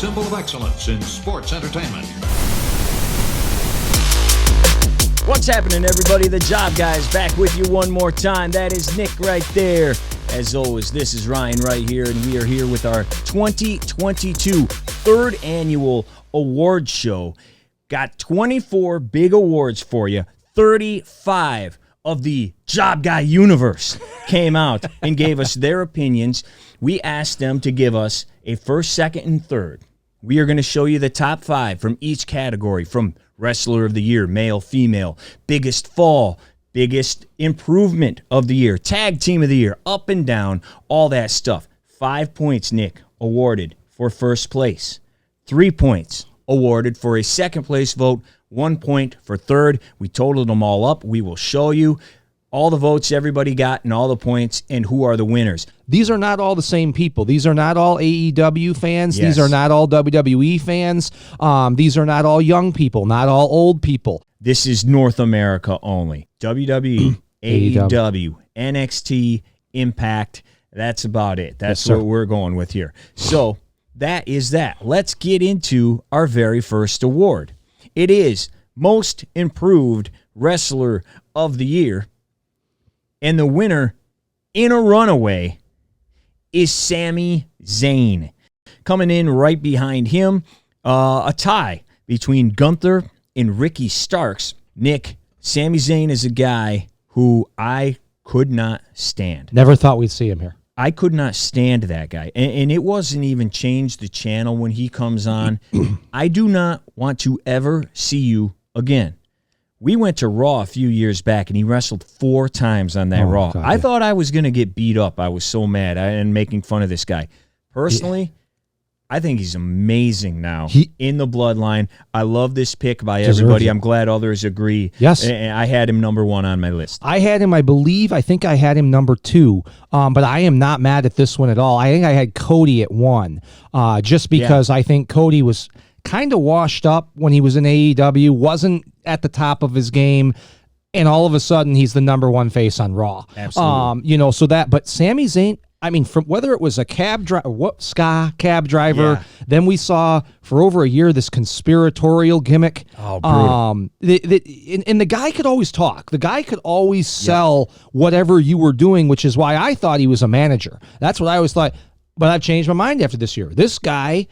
symbol of excellence in sports entertainment. What's happening, everybody? The Job Guys back with you one more time. That is Nick right there. As always, this is Ryan right here, and we are here with our 2022 third annual award show. Got 24 big awards for you. 35 of the Job Guy universe came out and gave us their opinions. We asked them to give us a first, second, and third. We are going to show you the top 5 from each category, from Wrestler of the Year, male, female, biggest fall, biggest improvement of the year, tag team of the year, up and down, all that stuff. 5 points, Nick, awarded for first place. 3 points awarded for a second place vote. 1 point for third. We totaled them all up. We will show you all the votes everybody got and all the points and who are the winners. These are not all the same people. These are not all AEW fans. Yes. These are not all WWE fans. These are not all young people, not all old people. This is North America only. WWE, AEW, NXT, Impact. That's about it. That's what we're going with here. So that is that. Let's get into our very first award. It is Most Improved Wrestler of the Year. And the winner in a runaway is Sami Zayn. Coming in right behind him, a tie between Gunther and Ricky Starks. Nick, Sami Zayn is a guy who I could not stand. Never thought we'd see him here. I could not stand that guy. And it wasn't even changed the channel when he comes on. I do not want to ever see you again. We went to Raw a few years back, and he wrestled 4 times on that Raw. God, I thought I was going to get beat up. I was so mad and making fun of this guy. Personally, I think he's amazing now in the bloodline. I love this pick by everybody. I'm glad others agree. Yes. And I had him number 1 on my list. I had him, I think I had him number 2, but I am not mad at this one at all. I think I had Cody at 1, just because I think Cody was kind of washed up when he was in AEW, wasn't at the top of his game, and all of a sudden he's the number 1 face on Raw. Absolutely. But Sami Zayn, I mean, from whether it was a cab driver, then we saw for over a year this conspiratorial gimmick. Oh, brutal. And the guy could always talk. The guy could always sell whatever you were doing, which is why I thought he was a manager. That's what I always thought. But I've changed my mind after this year. This guy,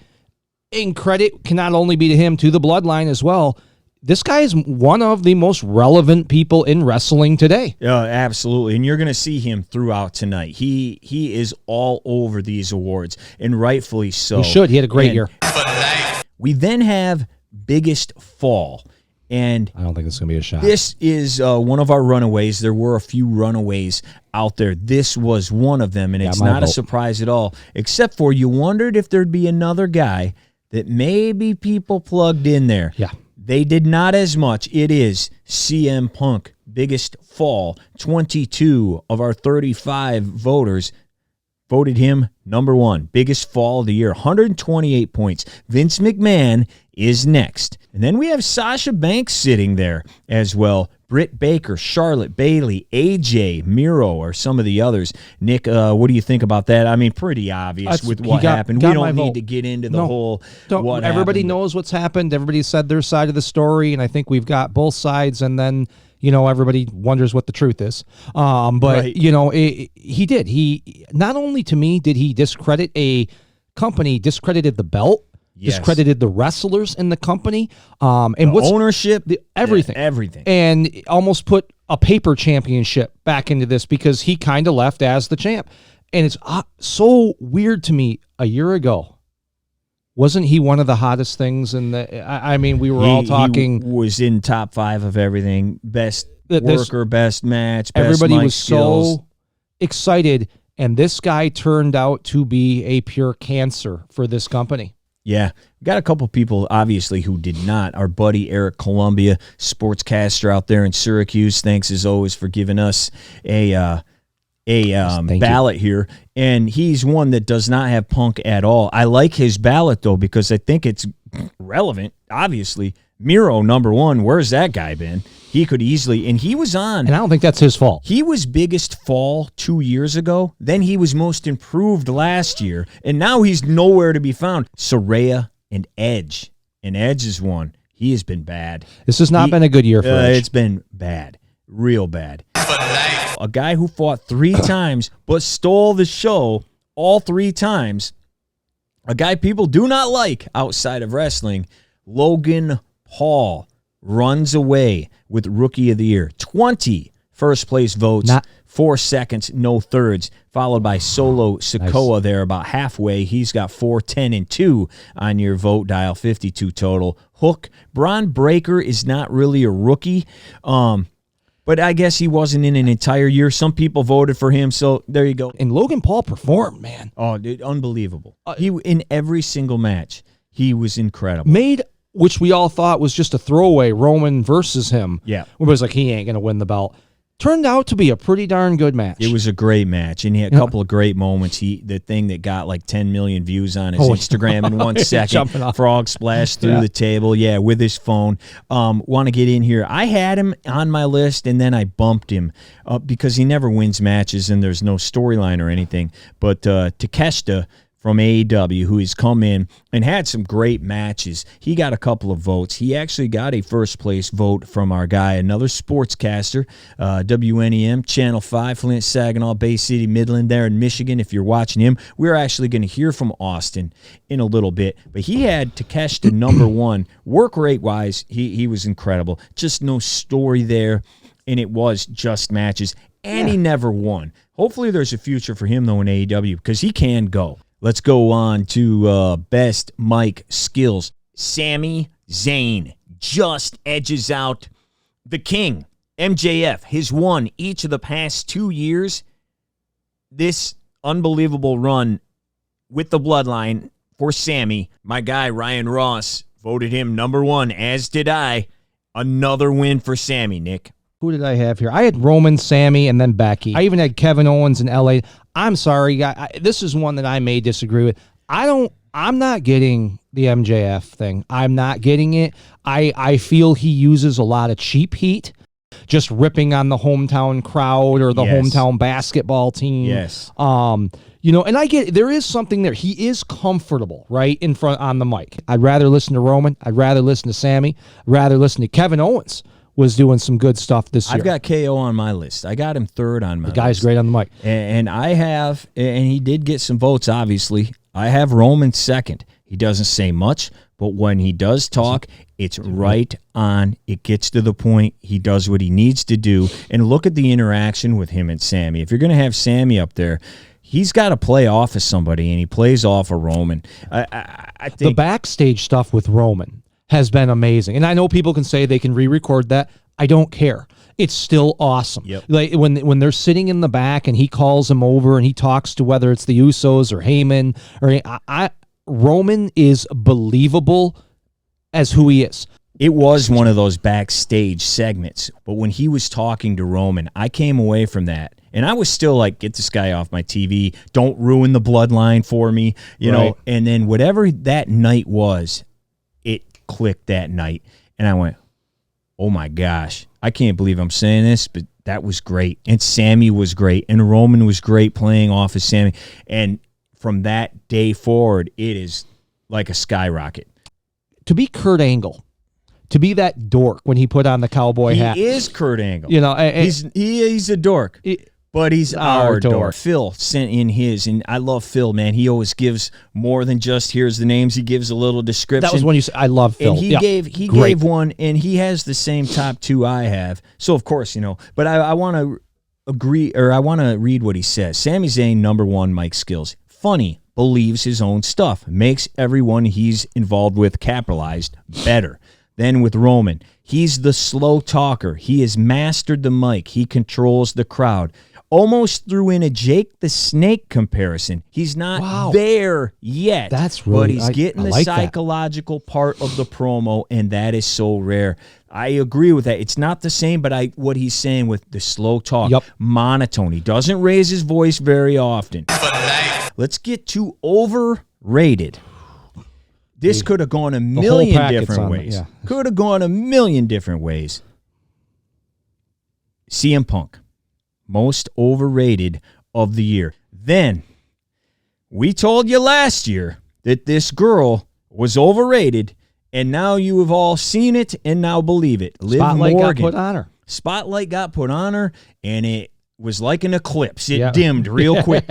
and credit can not only be to him, to the bloodline as well, this guy is one of the most relevant people in wrestling today. Yeah, absolutely. And you're going to see him throughout tonight. He is all over these awards, and rightfully so. He should. He had a great year. We then have Biggest Fall. And I don't think this is going to be a shot. This is one of our runaways. There were a few runaways out there. This was one of them, and it's not a surprise at all, except for you wondered if there'd be another guy that maybe people plugged in there. Yeah. They did not as much. It is CM Punk, Biggest Fall. 22 of our 35 voters voted him number 1. Biggest Fall of the year, 128 points. Vince McMahon is next. And then we have Sasha Banks sitting there as well. Britt Baker, Charlotte, Bayley, AJ, Miro, or some of the others. Nick, what do you think about that? I mean, pretty obvious with what happened. We don't need to get into the whole what everybody happened. knows what's happened. Everybody said their side of the story, and I think we've got both sides, and then, everybody wonders what the truth is. He did. He, not only to me did he discredit a company, discredited the belt, discredited the wrestlers in the company, and ownership, everything, and almost put a paper championship back into this because he kind of left as the champ. And it's so weird to me. A year ago, wasn't he one of the hottest things in the? I mean, we were all talking. He was in top 5 of everything. Best worker, best match. Best everybody mic was skills. So excited, and this guy turned out to be a pure cancer for this company. Yeah, we got a couple people, obviously, who did not. Our buddy Eric Columbia, sportscaster out there in Syracuse, thanks as always for giving us a ballot here. And he's one that does not have Punk at all. I like his ballot, though, because I think it's relevant, obviously. Miro, number 1, where's that guy been? He could easily, and he was on. And I don't think that's his fault. He was Biggest Fall 2 years ago. Then he was Most Improved last year. And now he's nowhere to be found. Saraya and Edge. And Edge is one. He has been bad. This has not been a good year for Edge. It's been bad. Real bad. A guy who fought 3 times but stole the show all 3 times. A guy people do not like outside of wrestling. Logan Paul runs away with Rookie of the Year. 20 first-place votes, 4 seconds, no thirds, followed by Solo Sikoa there about halfway. He's got 4, 10, and 2 on your vote dial, 52 total. Hook, Braun Breaker is not really a rookie, but I guess he wasn't in an entire year. Some people voted for him, so there you go. And Logan Paul performed, man. Oh, dude, unbelievable. He in every single match, he was incredible. Which we all thought was just a throwaway, Roman versus him. Yeah. Everybody's like, he ain't going to win the belt. Turned out to be a pretty darn good match. It was a great match, and he had a couple of great moments. The thing that got like 10 million views on his Instagram in 1 second. Frog splash through the table, with his phone. Want to get in here. I had him on my list, and then I bumped him because he never wins matches, and there's no storyline or anything. But Takeshita from AEW, who has come in and had some great matches. He got a couple of votes. He actually got a first-place vote from our guy, another sportscaster, WNEM, Channel 5, Flint, Saginaw, Bay City, Midland, there in Michigan. If you're watching him, we're actually going to hear from Austin in a little bit. But he had Takeshita number 1. Work rate-wise, he was incredible. Just no story there, and it was just matches. And he never won. Hopefully there's a future for him, though, in AEW, because he can go. Let's go on to best mic skills. Sami Zayn just edges out the king. MJF has won each of the past 2 years. This unbelievable run with the bloodline for Sami. My guy, Ryan Ross, voted him number 1, as did I. Another win for Sami, Nick. Who did I have here? I had Roman, Sammy, and then Becky. I even had Kevin Owens in LA. I'm sorry, this is one that I may disagree with. I'm not getting the MJF thing. I'm not getting it. I feel he uses a lot of cheap heat, just ripping on the hometown crowd or the hometown basketball team. Yes. And I get it. There is something there. He is comfortable, right, in front on the mic. I'd rather listen to Roman. I'd rather listen to Sammy. I'd rather listen to Kevin Owens. Was doing some good stuff this year. I've got KO on my list. I got him 3rd on my list. The guy's great on the mic. And I have, and he did get some votes, obviously. I have Roman 2nd. He doesn't say much, but when he does talk, it's right on. It gets to the point. He does what he needs to do. And look at the interaction with him and Sammy. If you're going to have Sammy up there, he's got to play off of somebody, and he plays off of Roman. I think the backstage stuff with Roman has been amazing. And I know people can say they can re-record that. I don't care. It's still awesome. Yep. Like when they're sitting in the back and he calls them over and he talks to whether it's the Usos or Heyman or Roman is believable as who he is. It was one of those backstage segments, but when he was talking to Roman, I came away from that. And I was still like, get this guy off my TV. Don't ruin the bloodline for me. You know, and then whatever that night was, it clicked that night. And I went, oh my gosh, I can't believe I'm saying this, but that was great. And Sammy was great. And Roman was great playing off of Sammy. And from that day forward, it is like a skyrocket. To be Kurt Angle, to be that dork when he put on the cowboy hat. He is Kurt Angle. You know, he's a dork. But he's our dork. Phil sent in his, and I love Phil, man. He always gives more than just here's the names. He gives a little description. That was when you said, I love Phil. And he gave one, and he has the same top 2 I have. So, of course, but I want to agree, or I want to read what he says. Sami Zayn, number 1, mic skills. Funny, believes his own stuff, makes everyone he's involved with capitalized better. Then with Roman, he's the slow talker. He has mastered the mic. He controls the crowd. Almost threw in a Jake the Snake comparison. He's not there yet. That's really, but he's getting I the like psychological part of the promo, and that is so rare. I agree with that. It's not the same, but what he's saying with the slow talk, monotone. He doesn't raise his voice very often. Let's get to overrated. This could have gone a million different ways. Could have gone a million different ways. CM Punk. Most overrated of the year. Then, we told you last year that this girl was overrated, and now you have all seen it and now believe it. Liv Spotlight Morgan. got put on her. Spotlight got put on her, and it was like an eclipse. It dimmed real quick.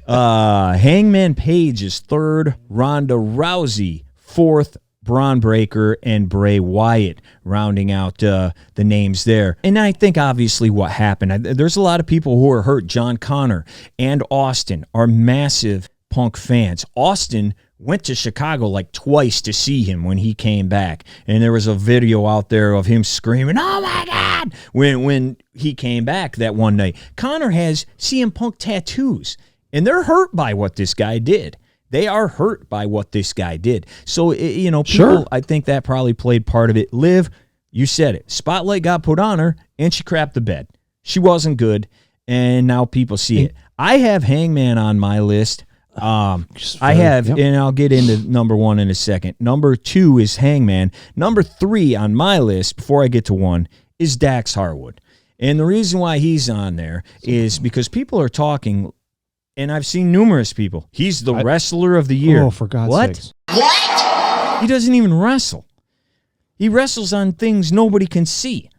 Hangman Page is third, Ronda Rousey fourth, Braun Breaker and Bray Wyatt rounding out the names there. And I think obviously what happened, there's a lot of people who are hurt. John Connor and Austin are massive Punk fans. Austin went to Chicago like twice to see him when he came back. And there was a video out there of him screaming, "Oh my God," when he came back that one night. Connor has CM Punk tattoos, and they're hurt by what this guy did. They are hurt by what this guy did. So, people, Sure. I think that probably played part of it. Liv, you said it. Spotlight got put on her, and she crapped the bed. She wasn't good, and now people see it. I have Hangman on my list. And I'll get into number one in a second. Number two is Hangman. Number three on my list, before I get to one, is Dax Harwood. And the reason why he's on there is because people are talking, and I've seen numerous people. He's the wrestler of the year. Oh, for God's sakes. What? He doesn't even wrestle. He wrestles on things nobody can see.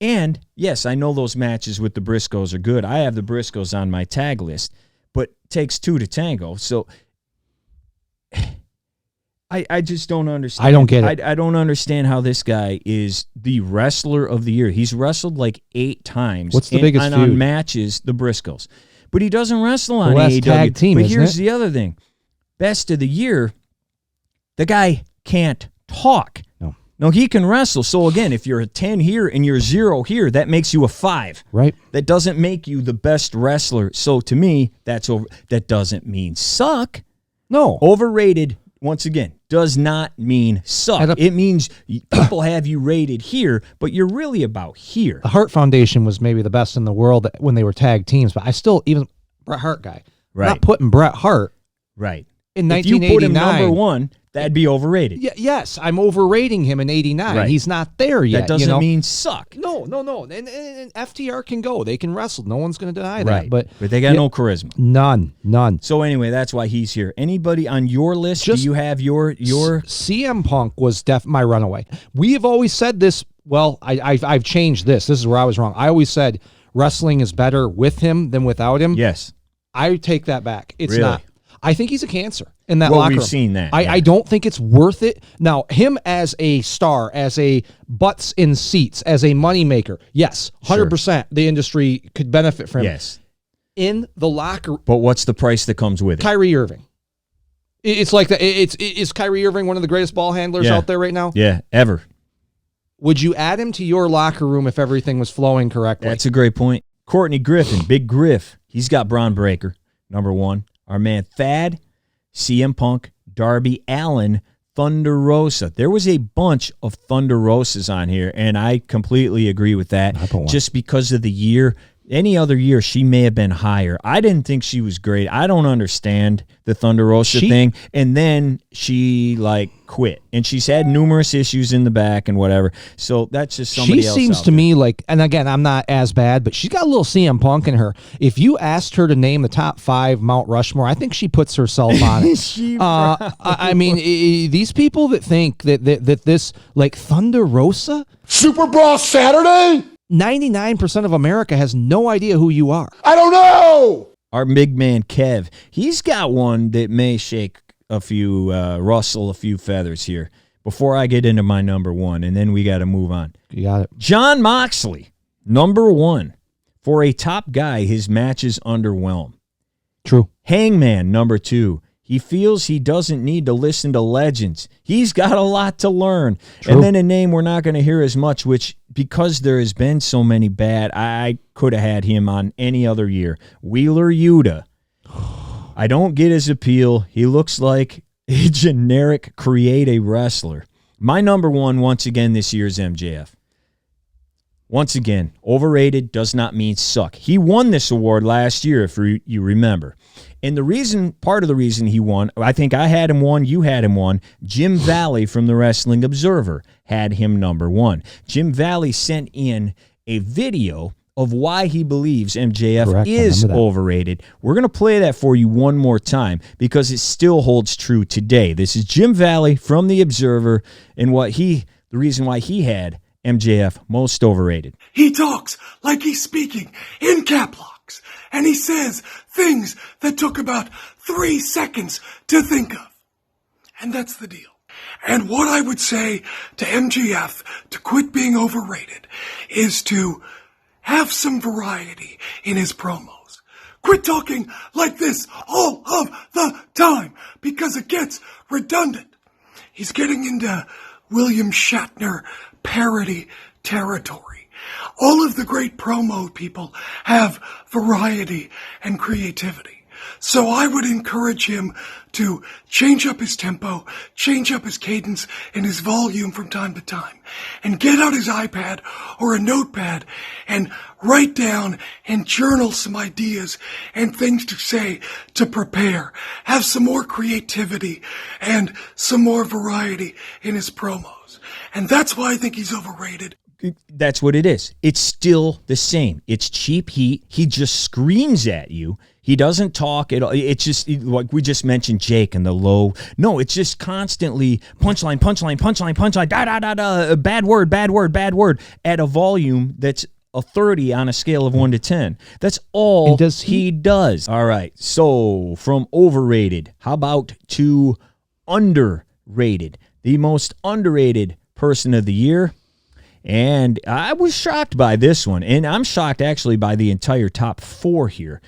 And, yes, I know those matches with the Briscoes are good. I have the Briscoes on my tag list. But it takes two to tango. So I just don't understand. I don't get it. I don't understand how this guy is the wrestler of the year. He's wrestled like 8 times. What's the biggest feud? On matches, the Briscoes. But he doesn't wrestle on last AEW. tag team, but isn't here's it? the other thing. Best of the year, the guy can't talk. No, he can wrestle. So, again, if you're a 10 here and you're 0 here, that makes you a 5. Right. That doesn't make you the best wrestler. So, to me, that doesn't mean suck. No. Overrated, once again, does not mean suck. It means people have you rated here, but you're really about here. The Hart Foundation was maybe the best in the world when they were tag teams, but I still, even Bret Hart guy, not putting Bret Hart right in if 1989. you put him number one, that'd be overrated. Yes, I'm overrating him in 89. Right. He's not there yet. That doesn't mean suck. No. And FTR can go. They can wrestle. No one's going to deny that. Right. But they got no charisma. None. So anyway, that's why he's here. Anybody on your list? Do you have your CM Punk was my runaway. We have always said this. Well, I've changed this. This is where I was wrong. I always said wrestling is better with him than without him. Yes. I take that back. It's really? not. I think he's a cancer in that locker room. We've seen that. I don't think it's worth it. Now, him as a star, as a butts in seats, as a moneymaker, yes, 100% the industry could benefit from him. Yes. In the locker room. But what's the price that comes with it? Kyrie Irving. It's like that. Is Kyrie Irving one of the greatest ball handlers out there right now? Yeah, ever. Would you add him to your locker room if everything was flowing correctly? That's a great point. Courtney Griffin, Big Griff. He's got Braun Breaker, number one. Our man Thad, CM Punk, Darby Allin, Thunder Rosa. There was a bunch of Thunder Rosas on here, and I completely agree with that. Just because of the year. Any other year, she may have been higher. I didn't think she was great. I don't understand the Thunder Rosa thing. And then she, quit. And she's had numerous issues in the back and whatever. So that's just somebody else. She seems to me like, and again, I'm not as bad, but she's got a little CM Punk in her. If you asked her to name the top 5 Mount Rushmore, I think she puts herself on it. I mean, these people that think that this, like Thunder Rosa? Super Brawl Saturday? 99% of America has no idea who you are. I don't know. Our big man Kev, he's got one that may shake rustle a few feathers here before I get into my number one, and then we got to move on. You got it. John Moxley, number one. For a top guy, his matches underwhelm. True. Hangman, number 2. He feels he doesn't need to listen to legends. He's got a lot to learn. True. And then a name we're not going to hear as much, which, because there has been so many bad, I could have had him on any other year. Wheeler Yuta. I don't get his appeal. He looks like a generic create a wrestler. My number one, once again, this year is MJF. Once again, overrated does not mean suck. He won this award last year, if you remember. And part of the reason he won, I think I had him one, you had him one. Jim Valley from the Wrestling Observer had him number one. Jim Valley sent in a video of why he believes MJF Correct, I is remember that. overrated. We're going to play that for you one more time because it still holds true today. This is Jim Valley from The Observer and the reason why he had MJF most overrated. He talks like he's speaking in cap locks, and he says things that took about 3 seconds to think of. And that's the deal. And what I would say to MJF to quit being overrated is to have some variety in his promos. Quit talking like this all of the time because it gets redundant. He's getting into William Shatner parody territory. All of the great promo people have variety and creativity. So I would encourage him to change up his tempo, change up his cadence and his volume from time to time, and get out his iPad or a notepad and write down and journal some ideas and things to say to prepare. Have some more creativity and some more variety in his promos. And that's why I think he's overrated. That's what it is. It's still the same. It's cheap heat. He just screams at you. He doesn't talk at all. It's just like we just mentioned Jake and the low. No, it's just constantly punchline, punchline, punchline, punchline, da, da, da, da, bad word, bad word, bad word at a volume that's a 30 on a scale of 1 to 10. That's all he does. All right. So from overrated, how about to underrated? The most underrated person of the year. And I was shocked by this one, and I'm shocked actually by the entire top 4 here.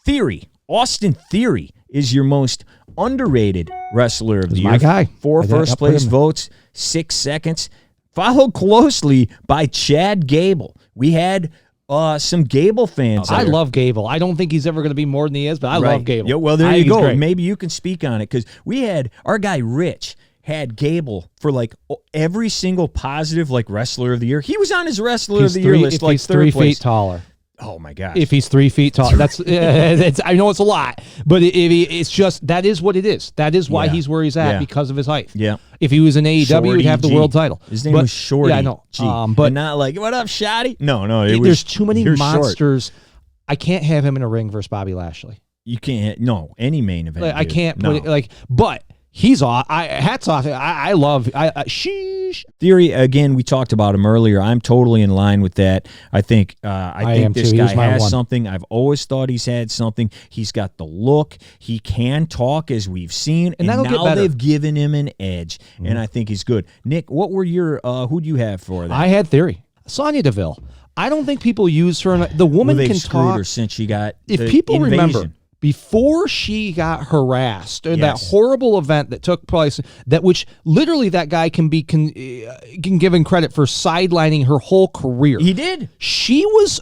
Theory, Austin Theory is your most underrated wrestler of the year. My guy. 4 first-place votes, 6 seconds, followed closely by Chad Gable. We had some Gable fans. I love Gable. I don't think he's ever going to be more than he is, but I love Gable. Yeah, well, there you go. Maybe you can speak on it because we had our guy Rich had Gable for like every single positive like wrestler of the year. He was on his wrestler of the year list like he's 3rd 3 place. feet taller. Oh my gosh. If he's 3 feet tall, that's I know it's a lot, but it's just that is what it is. That is why he's where he's at because of his height. Yeah. If he was in AEW, he'd have the world title. His name was Shorty. Yeah, I know. G. But and not like what up, Shotty? No. There's too many monsters. Short. I can't have him in a ring versus Bobby Lashley. You can't. No, any main event. I can't put it like. But he's off. Hats off. I love. Sheesh. Theory again. We talked about him earlier. I'm totally in line with that. I think this guy has something. I've always thought he's had something. He's got the look. He can talk, as we've seen, and now they've given him an edge, and I think he's good. Nick, what were your? Who do you have for that? I had Theory. Sonya Deville. I don't think people use her. The woman can talk. Her since she got. If people remember. Before she got harassed, or that horrible event that took place, which literally that guy can given credit for sidelining her whole career. He did. She was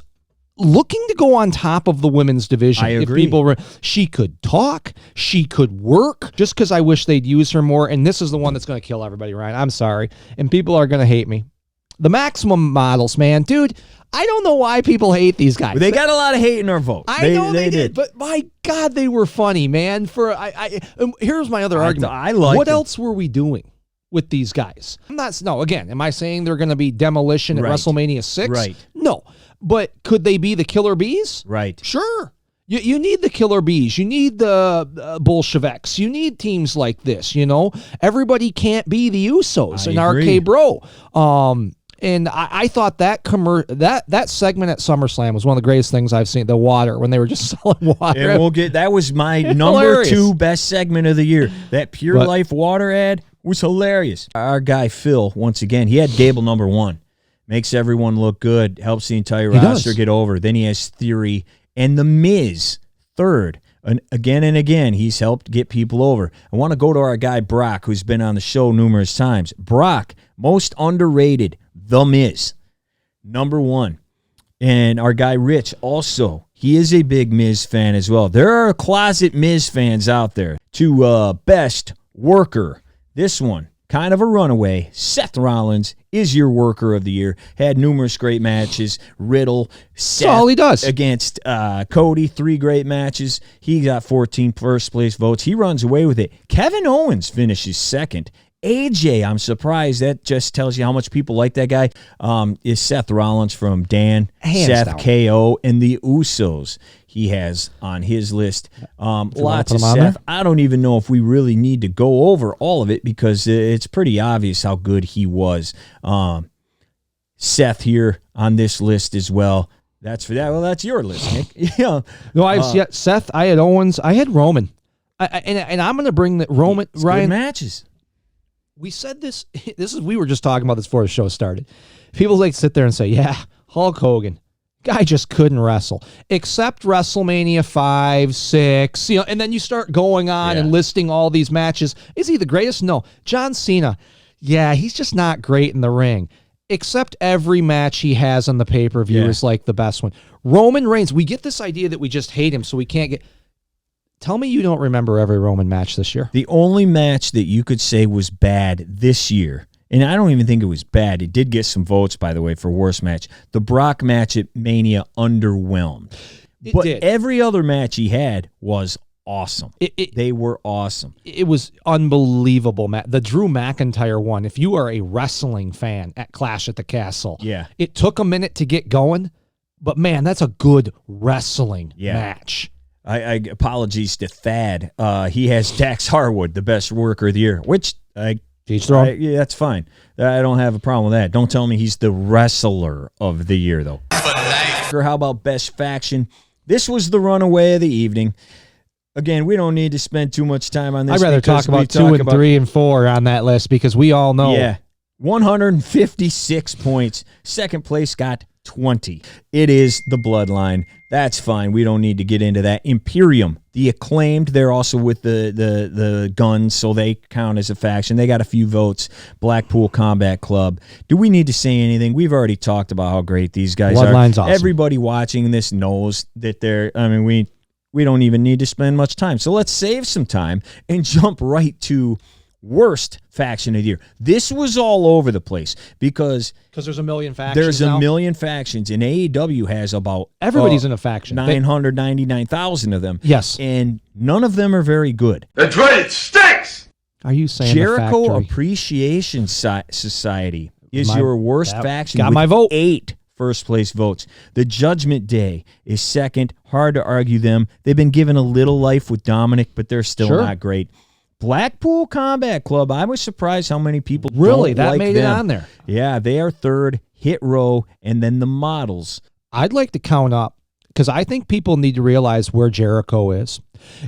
looking to go on top of the women's division. I agree. She could talk. She could work. Just because I wish they'd use her more. And this is the one that's going to kill everybody, Ryan. I'm sorry. And people are going to hate me. The Maximum Models, man. Dude, I don't know why people hate these guys. They got a lot of hate in our vote. I know they did, but my God, they were funny, man. Here's my other argument. What else were we doing with these guys? Am I saying they're going to be demolition at WrestleMania 6? Right. No. But could they be the Killer Bees? Right. Sure. You need the Killer Bees. You need the Bolsheviks. You need teams like this, Everybody can't be the Usos and RK Bro. And I thought that segment at SummerSlam was one of the greatest things I've seen. The water, when they were just selling water. And that was my number 2 best segment of the year. That Pure Life water ad was hilarious. Our guy Phil, once again, he had Gable number 1. Makes everyone look good. Helps the entire roster get over. Then he has Theory and The Miz 3rd. And again, he's helped get people over. I want to go to our guy Brock, who's been on the show numerous times. Brock, most underrated, The Miz, number 1. And our guy Rich also, he is a big Miz fan as well. There are closet Miz fans out there. To best worker, this one, kind of a runaway. Seth Rollins is your worker of the year. Had numerous great matches. Riddle, Seth that's all he does. Against Cody, 3 great matches. He got 14 first place votes. He runs away with it. Kevin Owens finishes 2nd. AJ, I'm surprised. That just tells you how much people like that guy. Is Seth Rollins from Dan, Hands Seth down. KO, and the Usos. He has on his list. Lots put of him on Seth. there? I don't even know if we really need to go over all of it because it's pretty obvious how good he was. Seth here on this list as well. That's for that. Well, that's your list, Nick. Yeah. No, Seth. I had Owens. I had Roman. And I'm going to bring the Roman. It's Ryan, good matches. we said this. We were just talking about this before the show started. People like sit there and say, "Yeah, Hulk Hogan, guy just couldn't wrestle, except WrestleMania 5, 6." And then you start going on and listing all these matches. Is he the greatest? No. John Cena, yeah, he's just not great in the ring. Except every match he has on the pay-per-view is like the best one. Roman Reigns, we get this idea that we just hate him, so we can't get. Tell me you don't remember every Roman match this year. The only match that you could say was bad this year, and I don't even think it was bad. It did get some votes, by the way, for worst match. The Brock match at Mania underwhelmed. But every other match he had was awesome. They were awesome. It was unbelievable, Matt. The Drew McIntyre one, if you are a wrestling fan at Clash at the Castle, it took a minute to get going, but man, that's a good wrestling match. I apologies to Thad. He has Dax Harwood, the best worker of the year, which that's fine. I don't have a problem with that. Don't tell me he's the wrestler of the year, though. Or how about best faction? This was the runaway of the evening. Again, we don't need to spend too much time on this. I'd rather talk about 2 and 3 and 4 on that list because we all know. Yeah, 156 points. Second place got 20. It is the Bloodline. That's fine. We don't need to get into that. Imperium, the Acclaimed, they're also with the Guns, so they count as a faction. They got a few votes. Blackpool Combat Club. Do we need to say anything? We've already talked about how great these guys Bloodline's are. awesome. Everybody watching this knows that they're, we don't even need to spend much time. So let's save some time and jump right to worst faction of the year. This was all over the place because there's a million factions. There's a million factions, and AEW has about everybody's in a faction. 999,000 of them. Yes, and none of them are very good. That's right, it stinks. Are you saying Jericho Appreciation Society is your worst faction? Got with my vote. 8 first place votes. The Judgment Day is second. Hard to argue them. They've been given a little life with Dominic, but they're still not great. Blackpool Combat Club, I was surprised how many people really don't like made them. it on there. Yeah, they are third. Hit Row, and then the Models. I'd like to count up because I think people need to realize where Jericho is.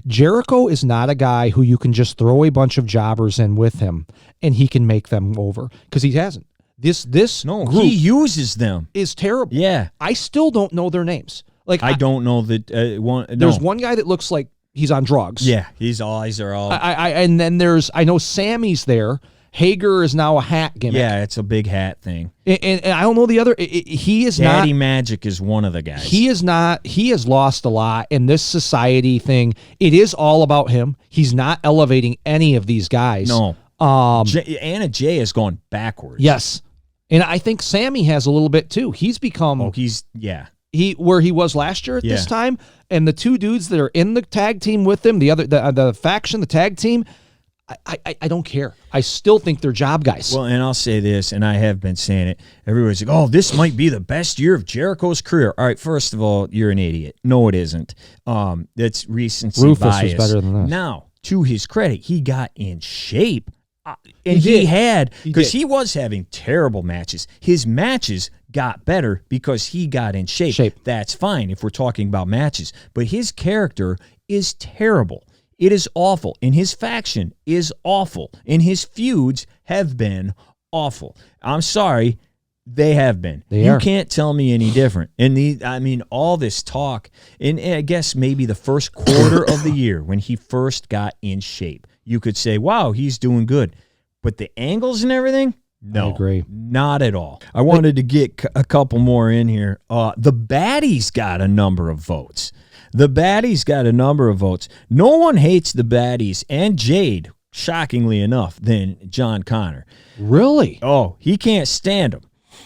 Jericho is not a guy who you can just throw a bunch of jobbers in with him and he can make them over because he hasn't. This group he uses them. Is terrible. Yeah, I still don't know their names. Like I don't know that There's one guy that looks like he's on drugs. Yeah, his eyes are all. And then I know Sammy's there. Hager is now a hat gimmick. Yeah, it's a big hat thing. And I don't know the other. He is not. Daddy Magic is one of the guys. He is not. He has lost a lot in this society thing. It is all about him. He's not elevating any of these guys. No. Anna Jay has gone backwards. Yes. And I think Sammy has a little bit too. He's become. Where he was last year at this time, and the two dudes that are in the tag team with him, the faction, the tag team, I don't care. I still think they're job guys. Well, and I'll say this, and I have been saying it. Everybody's like, "Oh, this might be the best year of Jericho's career." All right, first of all, you're an idiot. No, it isn't. That's recency Rufus bias. was better than this. Now, to his credit, he got in shape. And he was having terrible matches. His matches got better because he got in shape. That's fine if we're talking about matches. But his character is terrible. It is awful. And his faction is awful. And his feuds have been awful. I'm sorry, they have been. You can't tell me any different. And all this talk, and I guess maybe the first quarter of the year when he first got in shape, you could say, wow, he's doing good. But the angles and everything, no, I agree. Not at all. I wanted to get a couple more in here. The Baddies got a number of votes. No one hates the Baddies and Jade, shockingly enough, than John Connor. Really? Oh, he can't stand them.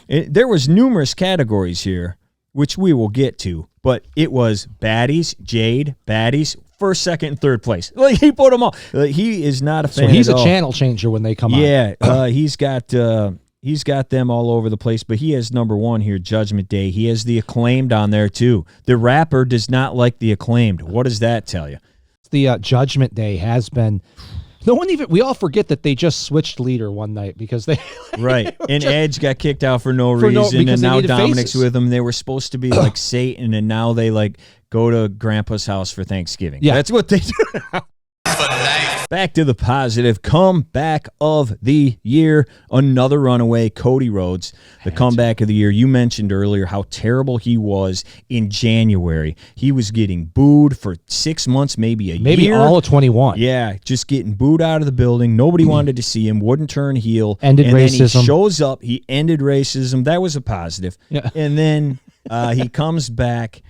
There was numerous categories here, which we will get to, but it was Baddies, Jade, Baddies. first, second, and third place. Like, he put them all. He is not a fan. So he's at a all. channel changer when they come on. Yeah, he's got them all over the place, but he has number one here, Judgment Day. He has the Acclaimed on there too. The rapper does not like the Acclaimed. What does that tell you? The Judgment Day has been. No one even. We all forget that they just switched leader one night because they. Right, and Edge got kicked out for no reason, and now Dominic's with them. They were supposed to be like Satan, and now they like go to Grandpa's house for Thanksgiving. Yeah, that's what they do now. Back to the positive. Comeback of the year. Another runaway, Cody Rhodes. The comeback of the year. You mentioned earlier how terrible he was in January. He was getting booed for 6 months, maybe a year. Maybe all of 21. Yeah, just getting booed out of the building. Nobody wanted to see him. Wouldn't turn heel. Ended and racism. Then he shows up. He ended racism. That was a positive. Yeah. And then he comes back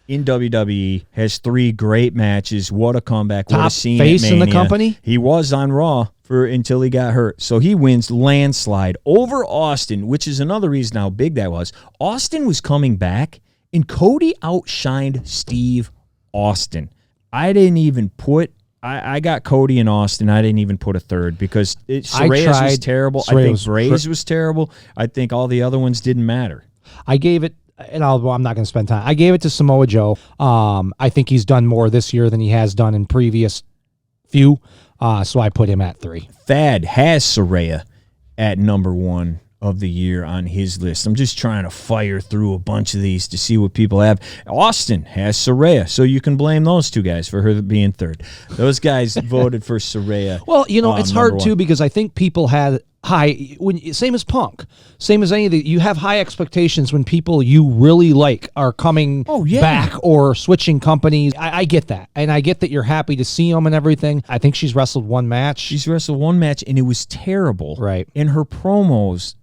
in WWE, has 3 great matches. What a comeback. What a Top scene face at in the Mania. company? He was on Raw until he got hurt. So he wins landslide over Austin, which is another reason how big that was. Austin was coming back, and Cody outshined Steve Austin. I didn't even put... I got Cody and Austin. I didn't even put a third because Soraya's was terrible. I think Bray's was terrible. I think all the other ones didn't matter. I gave it... And I'm not going to spend time. I gave it to Samoa Joe. I think he's done more this year than he has done in previous few. So I put him at 3. Thad has Saraya at number 1 of the year on his list. I'm just trying to fire through a bunch of these to see what people have. Austin has Saraya, so you can blame those 2 guys for her being 3rd. Those guys voted for Saraya. Well, it's hard too one. because I think people had high same as Punk, same as any of the. You have high expectations when people you really like are coming back or switching companies. I get that, and I get that you're happy to see them and everything. I think she's wrestled 1 match. She's wrestled 1 match, and it was terrible. Right. In her promos,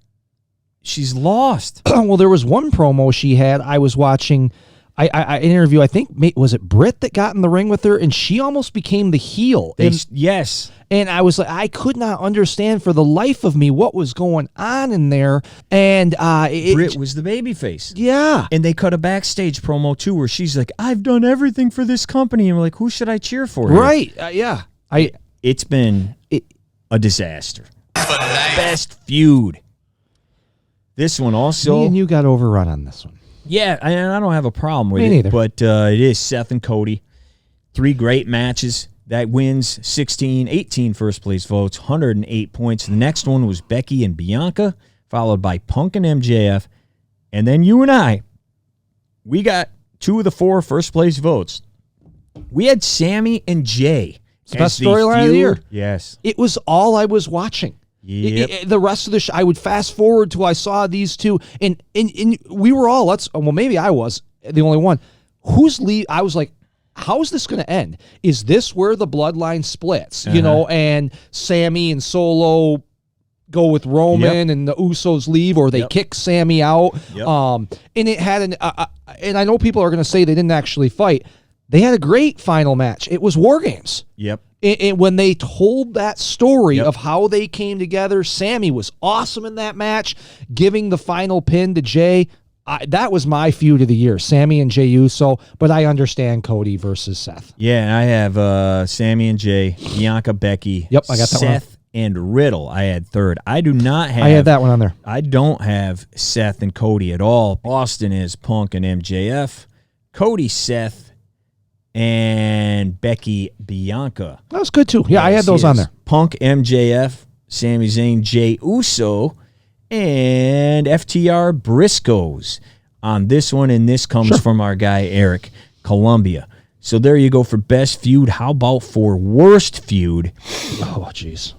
she's lost. Well, there was one promo she had. I was watching. I interview. I think was it Britt that got in the ring with her, and she almost became the heel. Yes. And I was like, I could not understand for the life of me what was going on in there. And Britt was the babyface. Yeah. And they cut a backstage promo too, where she's like, "I've done everything for this company." And we're like, "Who should I cheer for?" Here? Right. Yeah. It's been a disaster. Best feud. This one also. Me and you got overrun on this one. Yeah, and I don't have a problem with Me it. neither. But it is Seth and Cody. 3 great matches. That wins 18 first place votes, 108 points. The next one was Becky and Bianca, followed by Punk and MJF. And then you and I, we got 2 of the 4 first place votes. We had Sammy and Jay. It's the best storyline of the year. Yes. It was all I was watching. Yep. The rest of the I would fast forward till I saw these 2, and we were all maybe I was the only one who's lead. I was like, how is this going to end? Is this where the bloodline splits? And Sammy and Solo go with Roman, and the Usos leave, or they kick Sammy out. Yep. And it had and I know people are going to say they didn't actually fight. They had a great final match. It was War Games. Yep. And when they told that story of how they came together, Sammy was awesome in that match, giving the final pin to Jay. That was my feud of the year, Sammy and Jey Uso, but I understand Cody versus Seth. Yeah, I have Sammy and Jay, Bianca, Becky. Yep, I got that one. Seth and Riddle, I had 3rd. I do not have... I had that one on there. I don't have Seth and Cody at all. Austin is Punk and MJF. Cody, Seth, and Becky, Bianca. That was good, too. Yeah, I had those on there. Punk, MJF, Sami Zayn, Jey Uso, and FTR Briscoes on this one, and this comes from our guy Eric, Columbia. So there you go for best feud. How about for worst feud? Oh, jeez.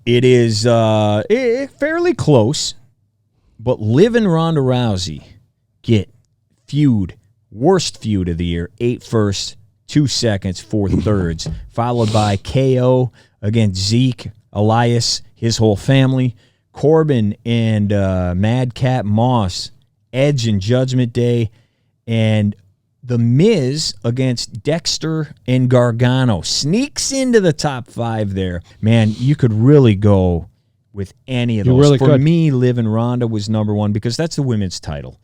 It is fairly close, but Liv and Ronda Rousey get feud, worst feud of the year, 8 firsts, 2 seconds, 4 thirds, followed by KO against Zeke, Elias, his whole family, Corbin and Madcap Moss, Edge and Judgment Day, and The Miz against Dexter and Gargano. Sneaks into the top 5 there. Man, you could really go with any of those. You really For could. me, Liv and Ronda was number 1 because that's the women's title.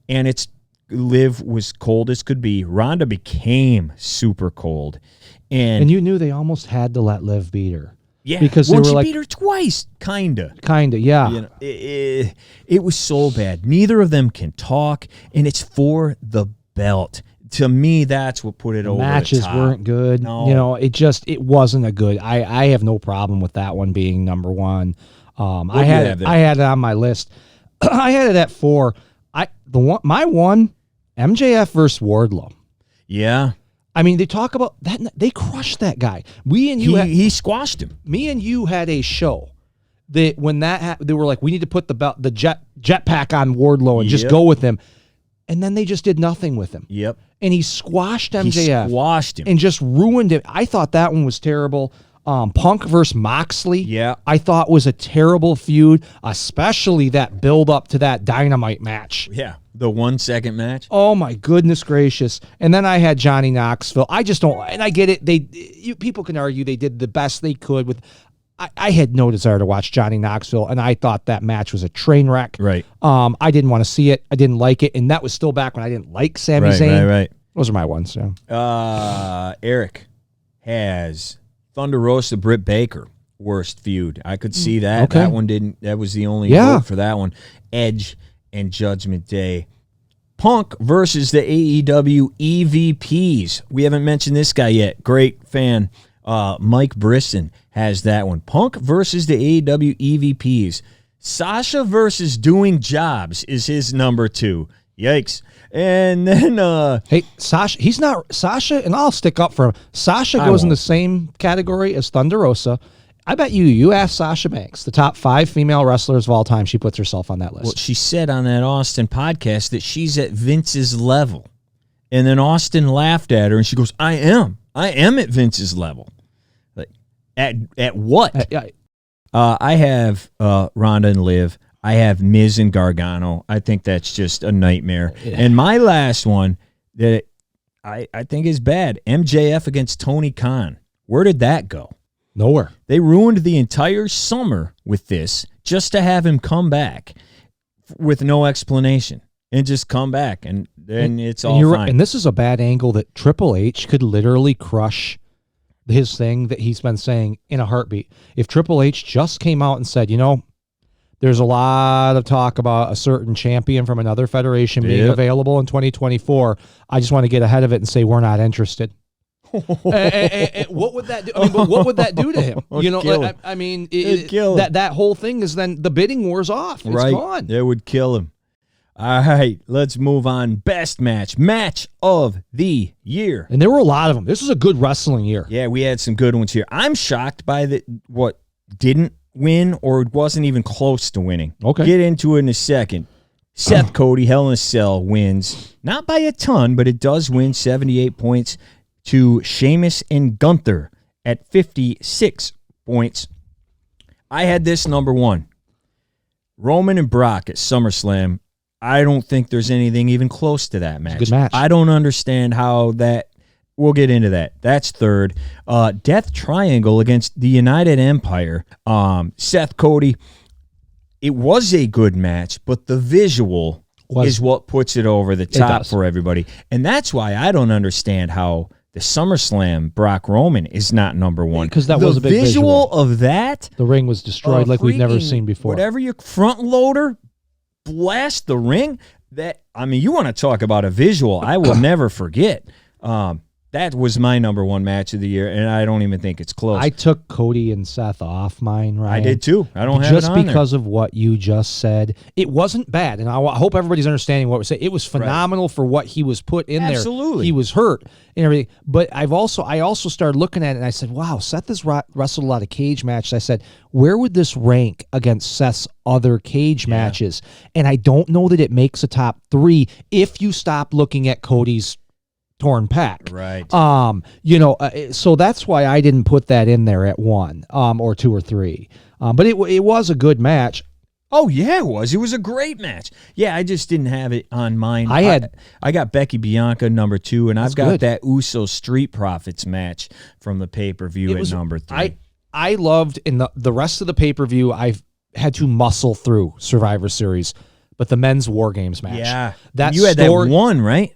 And it's Liv was cold as could be. Ronda became super cold. And you knew they almost had to let Liv beat her. Yeah, because they well, were she like, beat her twice, kinda. Yeah. You know, it was so bad. Neither of them can talk, and it's for the belt. To me, that's what put it over the top. Matches weren't good. No. You know, it wasn't a good. I have no problem with that one being number one. I had it on my list. I had it at 4. My one, MJF versus Wardlow. Yeah. I mean, they talk about that. They crushed that guy. He squashed him. Me and you had a show that when that happened, they were like, we need to put the jetpack on Wardlow and just go with him. And then they just did nothing with him. Yep. And he squashed MJF. He squashed him. And just ruined it. I thought that one was terrible. Punk versus Moxley, yeah, I thought was a terrible feud, especially that build up to that Dynamite match. Yeah, the 1 second match. Oh my goodness gracious! And then I had Johnny Knoxville. I just don't, and I get it. People can argue they did the best they could with. I had no desire to watch Johnny Knoxville, and I thought that match was a train wreck. Right. I didn't want to see it. I didn't like it, and that was still back when I didn't like Sami Zayn. Right. Those are my ones. Yeah. Eric has Thunder Rosa Britt Baker worst feud. I could see that. Okay. That one didn't. That was the only vote for that one. Edge and Judgment Day. Punk versus the AEW EVPs. We haven't mentioned this guy yet. Great fan. Mike Brisson has that one. Punk versus the AEW EVPs. Sasha versus Doing Jobs is his number 2. Yikes. And then hey, Sasha, he's not Sasha, and I'll stick up for him. Sasha goes in the same category as Thunder Rosa. I bet you ask Sasha Banks, the top 5 female wrestlers of all time, she puts herself on that list. Well, she said on that Austin podcast that she's at Vince's level. And then Austin laughed at her and she goes, I am at Vince's level. Like, at what? I have Ronda and Liv. I have Miz and Gargano. I think that's just a nightmare. Yeah. And my last one that I think is bad, MJF against Tony Khan. Where did that go? Nowhere. They ruined the entire summer with this just to have him come back with no explanation and just come back, and then it's all fine. Right. And this is a bad angle that Triple H could literally crush his thing that he's been saying in a heartbeat. If Triple H just came out and said, there's a lot of talk about a certain champion from another federation being available in 2024. I just want to get ahead of it and say we're not interested. And what would that do? I mean, but what would that do to him? I mean, that whole thing is then the bidding war's off. It's gone. It would kill him. All right, let's move on. Best match of the year. And there were a lot of them. This was a good wrestling year. Yeah, we had some good ones here. I'm shocked by what didn't win or wasn't even close to winning. Okay. Get into it in a second. Seth Cody, Hell in a Cell, wins. Not by a ton, but it does win 78 points to Sheamus and Gunther at 56 points. I had this number 1. Roman and Brock at SummerSlam. I don't think there's anything even close to that match. It's a good match. I don't understand how that. We'll get into that. That's 3rd. Death Triangle against the United Empire. Seth Cody. It was a good match, but the visual is what puts it over the top for everybody. And that's why I don't understand how the SummerSlam Brock Roman is not number 1. Because that was a big visual of that. The ring was destroyed like we've never seen before. Whatever your front loader blast the ring. You want to talk about a visual I will never forget. That was my number 1 match of the year, and I don't even think it's close. I took Cody and Seth off mine, Ryan. I did too. I don't have it on just because of what you just said. It wasn't bad, and I hope everybody's understanding what we're saying. It was phenomenal for what he was put in there. Absolutely. He was hurt and everything. But I also started looking at it, and I said, wow, Seth has wrestled a lot of cage matches. I said, where would this rank against Seth's other cage matches? And I don't know that it makes a top 3 if you stop looking at Cody's torn pec. Right. So that's why I didn't put that in there at 1, or 2 or 3. But it was a good match. Oh yeah, it was. It was a great match. Yeah, I just didn't have it on mine. I got Becky Bianca number 2, and I've got that Uso Street Profits match from the pay-per-view at number 3. I loved in the rest of the pay-per-view. I've had to muscle through Survivor Series. but the men's War Games match. Yeah. That you had story, that one, right?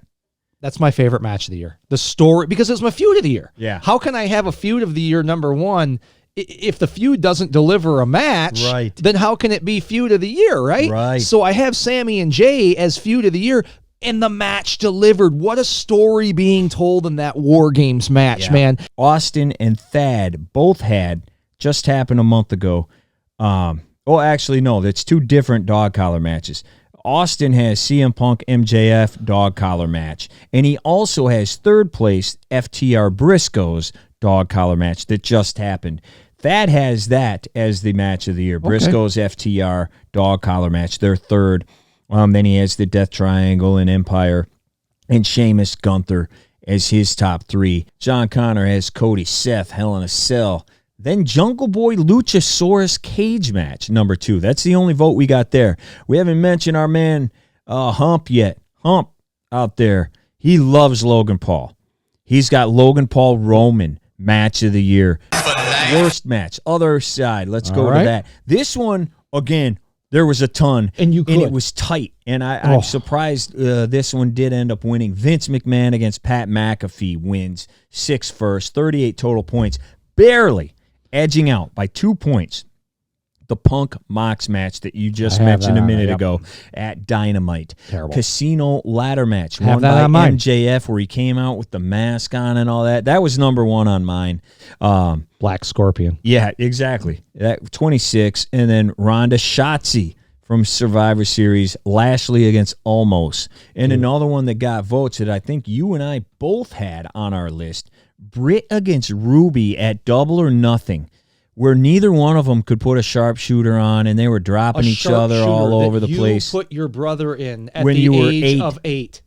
That's my favorite match of the year. The story, because it's my feud of the year. Yeah. How can I have a feud of the year number one if the feud doesn't deliver a match? Right. Then how can it be feud of the year, right? Right. So I have Sammy and Jay as feud of the year, and the match delivered. What a story being told in that War Games match, man. Austin and Thad both had, just happened a month ago. Actually, no, that's two different dog collar matches. Austin has CM Punk MJF dog collar match, and he also has third place FTR Briscoe's dog collar match that just happened. Thad has that as the match of the year. Briscoe's FTR dog collar match, their third. Then he has the Death Triangle and Empire and Sheamus Gunther as his top three. John Connor has Cody, Seth, Hell in a Cell. Then Jungle Boy Luchasaurus cage match, number 2. That's the only vote we got there. We haven't mentioned our man Hump yet. Hump out there. He loves Logan Paul. He's got Logan Paul Roman match of the year. Worst match. Other side. Let's go to that. This one, again, there was a ton. And it was tight. And I'm surprised this one did end up winning. Vince McMahon against Pat McAfee wins 6 first, 38 total points. Barely edging out by 2 points the Punk Mox match that you just mentioned a minute ago at Dynamite. Terrible. Casino ladder match won by MJF where he came out with the mask on and all that. That was number 1 on mine. Black Scorpion. Yeah, exactly. That 26. And then Ronda Shotzi from Survivor Series, Lashley against Omos. And another one that got votes that I think you and I both had on our list, Britt against Ruby at Double or Nothing, where neither one of them could put a sharpshooter on, and they were dropping each other all over the place. You put your brother in at when the you were age of 8.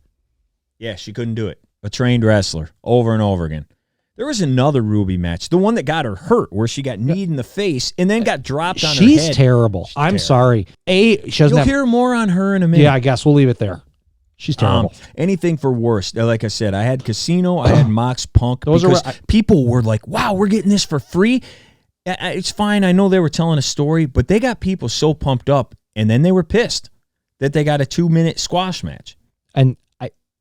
Yeah, she couldn't do it. A trained wrestler, over and over again. There was another Ruby match, the one that got her hurt, where she got kneed in the face and then got dropped on her head. She's terrible. I'm sorry. She doesn't You'll hear more on her in a minute. Yeah, I guess we'll leave it there. She's terrible. Anything for worse. Like I said, I had Casino, I had Mox Punk. Those because people were like, wow, we're getting this for free. It's fine. I know they were telling a story, but they got people so pumped up, and then they were pissed that they got a 2-minute squash match. And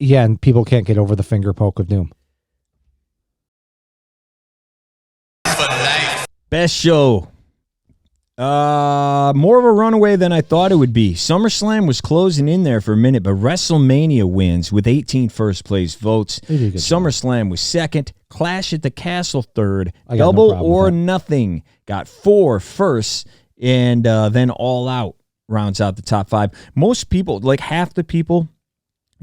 and people can't get over the finger poke of doom. Best show. More of a runaway than I thought it would be. SummerSlam was closing in there for a minute, but WrestleMania wins with 18 first place votes. SummerSlam was second. Clash at the Castle third. Double or Nothing got 4 firsts, and then All Out rounds out the top 5. Most people, like half the people,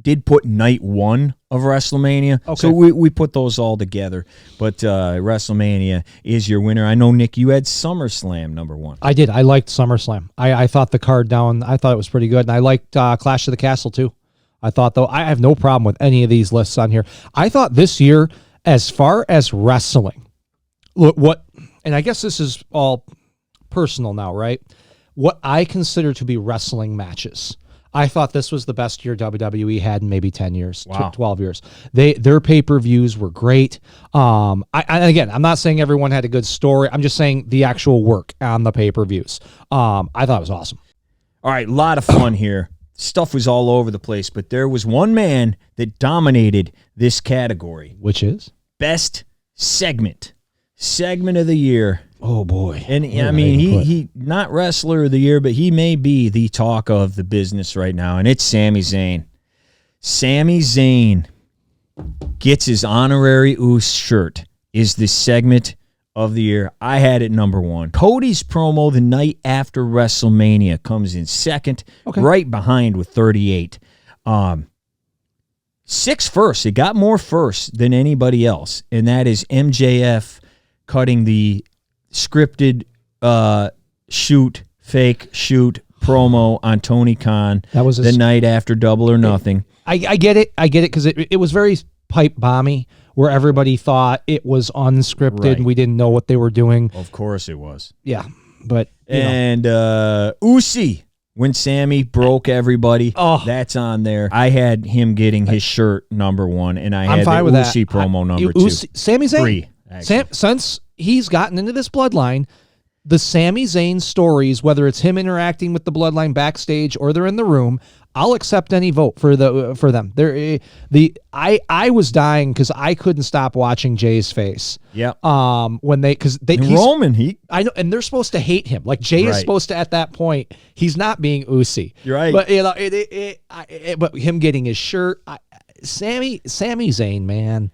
did put night 1 of WrestleMania. Okay. So we put those all together. But WrestleMania is your winner. I know, Nick, you had SummerSlam number 1. I did. I liked SummerSlam. I thought the card down, I thought it was pretty good. And I liked Clash of the Castle, too. I thought, though, I have no problem with any of these lists on here. I thought this year, as far as wrestling, and I guess this is all personal now, right? What I consider to be wrestling matches. I thought this was the best year WWE had in maybe 10 years, 12 years. Their pay-per-views were great. Again, I'm not saying everyone had a good story. I'm just saying the actual work on the pay-per-views. I thought it was awesome. All right, a lot of fun here. Stuff was all over the place, but there was one man that dominated this category. Which is? Best segment. Segment of the year. Oh, boy. And, I mean, he not wrestler of the year, but he may be the talk of the business right now, and it's Sami Zayn. Sami Zayn gets his honorary Oos shirt, is the segment of the year. I had it number 1. Cody's promo the night after WrestleMania comes in second, right behind with 38. 6 firsts. It got more firsts than anybody else, and that is MJF cutting the scripted fake shoot promo on Tony Khan. That was the night after Double or Nothing. I get it because it was very pipe bomby, where everybody thought it was unscripted and we didn't know what they were doing. Of course it was. Yeah, but Usi, when Sammy broke everybody, that's on there. I had him getting his shirt number 1, and I had the Usi promo number 2. Sami Zayn, since he's gotten into this bloodline, the Sami Zayn stories, whether it's him interacting with the Bloodline backstage or they're in the room, I'll accept any vote for them. I was dying because I couldn't stop watching Jay's face. Yeah. Because Roman, I know, and they're supposed to hate him. Like Jay is supposed to, at that point, he's not being Usi. You're right. But but him getting his shirt, Sami Zayn, man.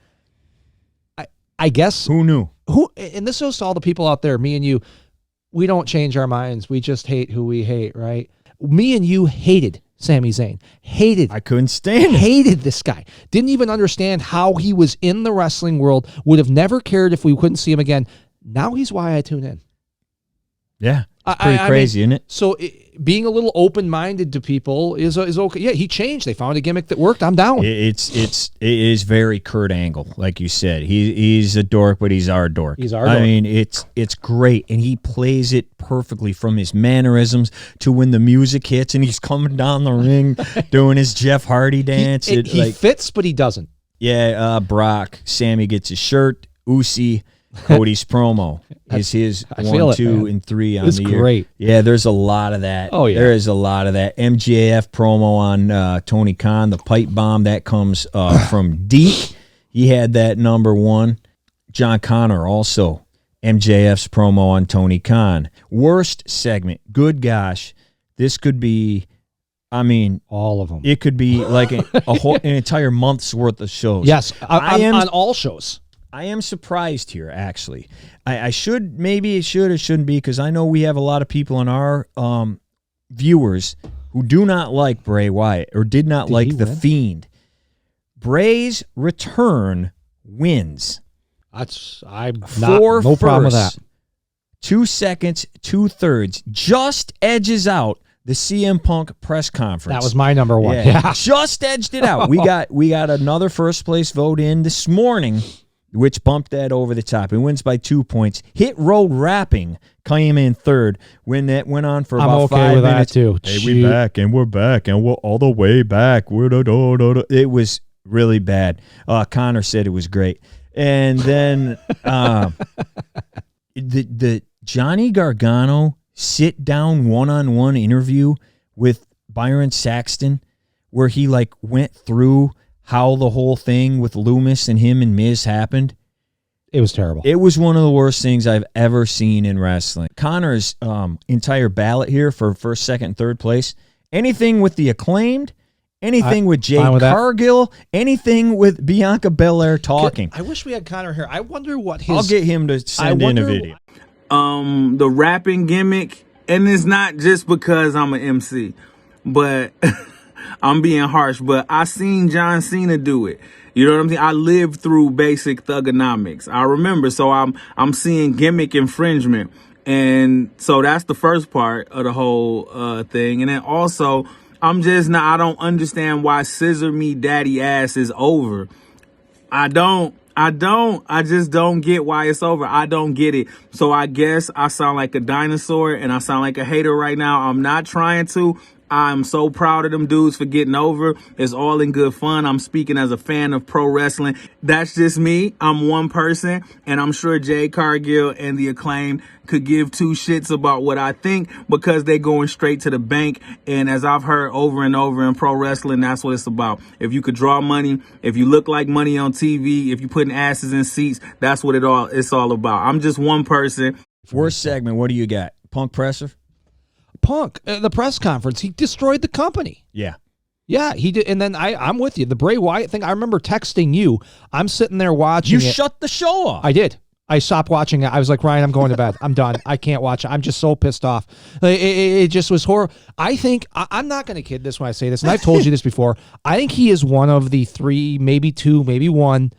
I guess who knew? And this goes to all the people out there, me and you. We don't change our minds. We just hate who we hate, right? Me and you hated Sami Zayn. I couldn't stand it. Hated this guy. Didn't even understand how he was in the wrestling world. Would have never cared if we couldn't see him again. Now he's why I tune in. Yeah. Pretty crazy, isn't it? So being a little open-minded to people is okay. Yeah, he changed. They found a gimmick that worked. I'm down. It is very Kurt Angle, like you said. He's a dork, but he's our dork. He's our dork. I mean, it's great, and he plays it perfectly from his mannerisms to when the music hits and he's coming down the ring doing his Jeff Hardy dance. He fits, but he doesn't. Yeah, Brock. Sammy gets his shirt. Usi. Cody's promo is his 1, 2, and 3 on the year. Great. Yeah, there's a lot of that. Oh, yeah. There is a lot of that. MJF promo on Tony Khan, the pipe bomb, that comes from Deke. He had that number 1. John Connor also, MJF's promo on Tony Khan. Worst segment. Good gosh. This could be, I mean, all of them. It could be like an entire month's worth of shows. Yes, on all shows. I am surprised here, actually. I should, maybe it should, it shouldn't be, because I know we have a lot of people in our viewers who do not like Bray Wyatt or did not like The Fiend. Bray's return wins. No problem with that. 2 seconds, 2/3, just edges out the CM Punk press conference. That was my number 1. Yeah. Just edged it out. We got another first place vote in this morning, which bumped that over the top. It wins by 2 points. Hit Road Rapping came in third when that went on for about 5 minutes. That too. Hey, we're back, and we're all the way back. It was really bad. Connor said it was great. And then the Johnny Gargano sit-down one-on-one interview with Byron Saxton, where he went through how the whole thing with Loomis and him and Miz happened. It was terrible. It was one of the worst things I've ever seen in wrestling. Connor's entire ballot here for first, second, and third place, anything with the Acclaimed, anything with Jade Cargill, anything with Bianca Belair talking. I wish we had Connor here. I wonder what his... I'll get him to send in a video. The rapping gimmick, and it's not just because I'm an MC, but... I'm being harsh, but I seen John Cena do it. You know what I'm saying? I lived through basic thugonomics. I remember, so I'm seeing gimmick infringement. And so that's the first part of the whole thing. And then also, I don't understand why Scissor Me Daddy Ass is over. I just don't get why it's over. I don't get it. So I guess I sound like a dinosaur and I sound like a hater right now. I'm not trying to. I'm so proud of them dudes for getting over. It's all in good fun. I'm speaking as a fan of pro wrestling. That's just me. I'm one person, and I'm sure Jade Cargill and the Acclaimed could give two shits about what I think because they're going straight to the bank. And as I've heard over and over in pro wrestling, that's what it's about. If you could draw money, if you look like money on TV, if you're putting asses in seats, that's what it's all about. I'm just one person. Worst segment, what do you got? Punk presser? Punk, the press conference, he destroyed the company. Yeah. Yeah, he did. And then I'm with you. The Bray Wyatt thing, I remember texting you. I'm sitting there watching it. You shut the show off. I did. I stopped watching it. I was like, Ryan, I'm going to bed. I'm done. I can't watch it. I'm just so pissed off. It just was horrible. I think, I'm not going to kid this when I say this, and I've told you this before. I think he is one of the 3, maybe 2, maybe 1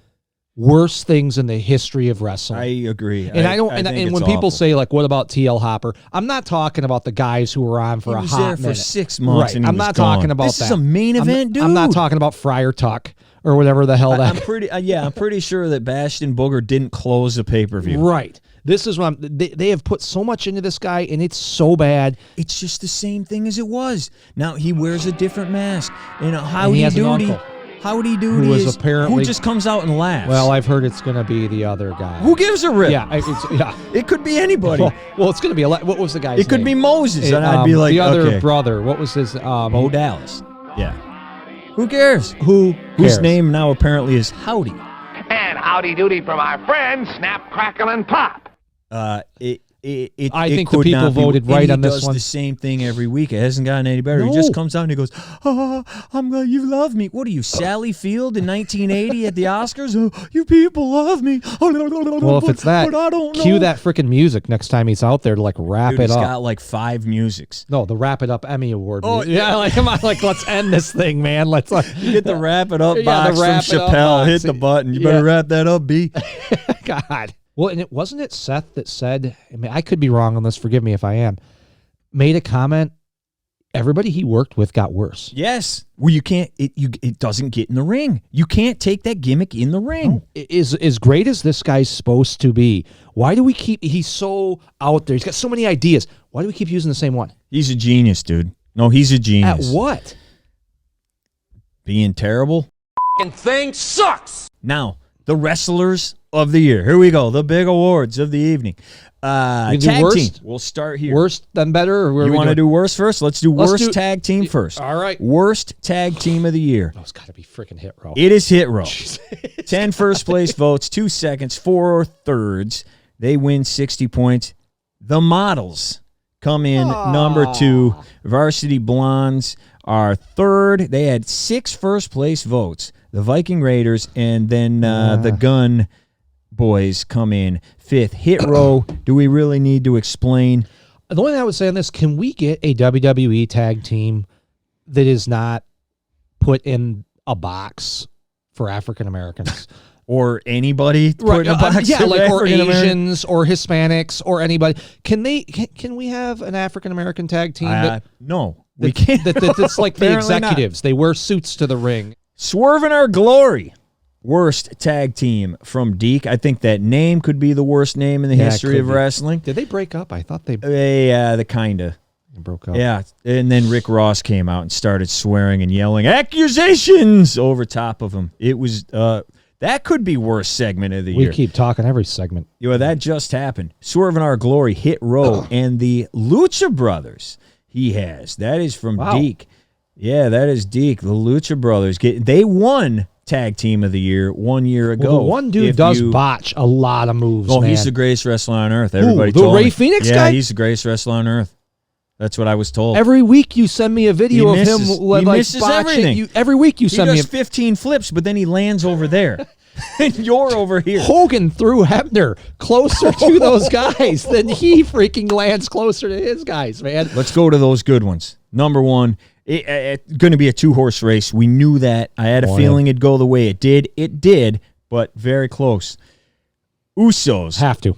worst things in the history of wrestling. I agree. And I don't. And when people say what about TL Hopper? I'm not talking about the guys who were on for a hot minute. He was there for 6 months. Right. And I'm not talking about this that. This is a main event, dude. I'm not talking about Friar Tuck or whatever the hell that. I'm pretty sure that Bastion Booger didn't close the pay-per-view. Right. This is what they have put so much into this guy, and it's so bad. It's just the same thing as it was. Now he wears a different mask. Howdy doody. Howdy Doody Who was is apparently- who just comes out and laughs. Well, I've heard it's going to be the other guy. Who gives a rip? Yeah. It could be anybody. Well, it's going to be what was the guy's It could be name? Moses, and I'd be like, the other okay. brother. What was his? Bo Dallas. Yeah. Who cares? Who Whose cares? name now apparently is Howdy. And howdy doody for my friend, Snap, Crackle, and Pop. I I think the people voted right on this He does one. the same thing every week. It hasn't gotten any better. He No. just comes out and he goes, I'm glad you love me. What are you, Sally Field in 1980 at the Oscars? Oh, you people love me. Well, if it's that, but I don't know. cue that freaking music next time he's out there to like wrap Dude, it he's up. got like 5 musics. No, the Wrap It Up Emmy Award. Oh, music. Yeah, like come on, like let's end this thing, man. Let's You get the wrap it up Yeah, box the wrap from it up Chappelle. box. Hit the button. You Yeah. better wrap that up, B. God. Well, and it wasn't it Seth that said, I mean, I could be wrong on this, forgive me if I am, made a comment, everybody he worked with got worse. Yes. Well, you can't, it doesn't get in the ring. You can't take that gimmick in the ring. Is as great as this guy's supposed to be, why do we keep, he's so out there, he's got so many ideas, why do we keep using the same one? He's a genius, dude. No, he's a genius. At what? Being terrible. Thing sucks. Now, the wrestlers of the year. Here we go. The big awards of the evening. We do Tag worst? team. We'll start here. Worse than better? Or You want to do worst first? Let's do Let's worst do- tag team first. All right. Worst tag team of the year. Oh, it's got to be freaking Hit Row. It is Hit Row. 10 first place votes, 2 seconds, 4 thirds. They win 60 points. The Models come in number 2. Varsity Blondes are third. They had 6 first place votes. The Viking Raiders and then the Gun Boys come in 5th. Hit Row, do we really need to explain? The only thing I would say on this, can we get a WWE tag team that is not put in a box for African Americans? Or anybody put in a box? Yeah, for like or African-American? Asians or Hispanics or anybody. Can we have an African American tag team No, we can't. that's like the Apparently not. executives? They wear suits to the ring. Swerve in Our Glory. Worst tag team from Deke. I think that name could be the worst name in the Yeah, it history could of be. wrestling. Did they break up? I thought they The kinda. broke up. Yeah. And then Rick Ross came out and started swearing and yelling accusations over top of him. It was that could be worst segment of the We year. keep talking every segment. Yeah, that just happened. Swerve in Our Glory, Hit Row, and the Lucha Brothers he has. That is from Wow. Deke. Yeah, that is Deke. The Lucha Brothers. They won Tag Team of the Year 1 year ago. Well, the one dude If does you- botch a lot of moves. Oh, man. he's the greatest wrestler on earth. Everybody the told Ray me. Phoenix yeah, guy? he's the greatest wrestler on earth. That's what I was told. Every week you send me a video He of misses- him like he misses botching. everything. Every week you he send me does 15 flips, but then he lands over there. And you're over here. Hogan threw Hebner closer to those guys than he freaking lands closer to his guys, man. Let's go to those good ones. Number 1, it's going to be a 2-horse race. We knew that. I had a feeling it'd go the way it did. It did, but very close. Usos. Have to.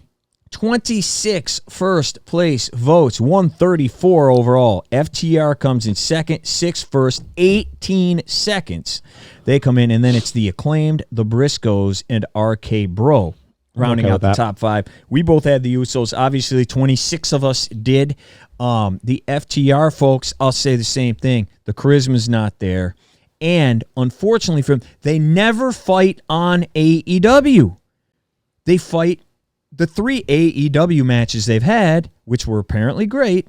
26 first place votes, 134 overall. FTR comes in second, 6 first, 18 seconds. They come in, and then it's the Acclaimed, the Briscoes, and RK Bro rounding okay out with the that. top 5. We both had the Usos. Obviously, 26 of us did. The FTR folks, I'll say the same thing. The charisma's not there. And unfortunately for them, they never fight on AEW. They fight the 3 AEW matches they've had, which were apparently great.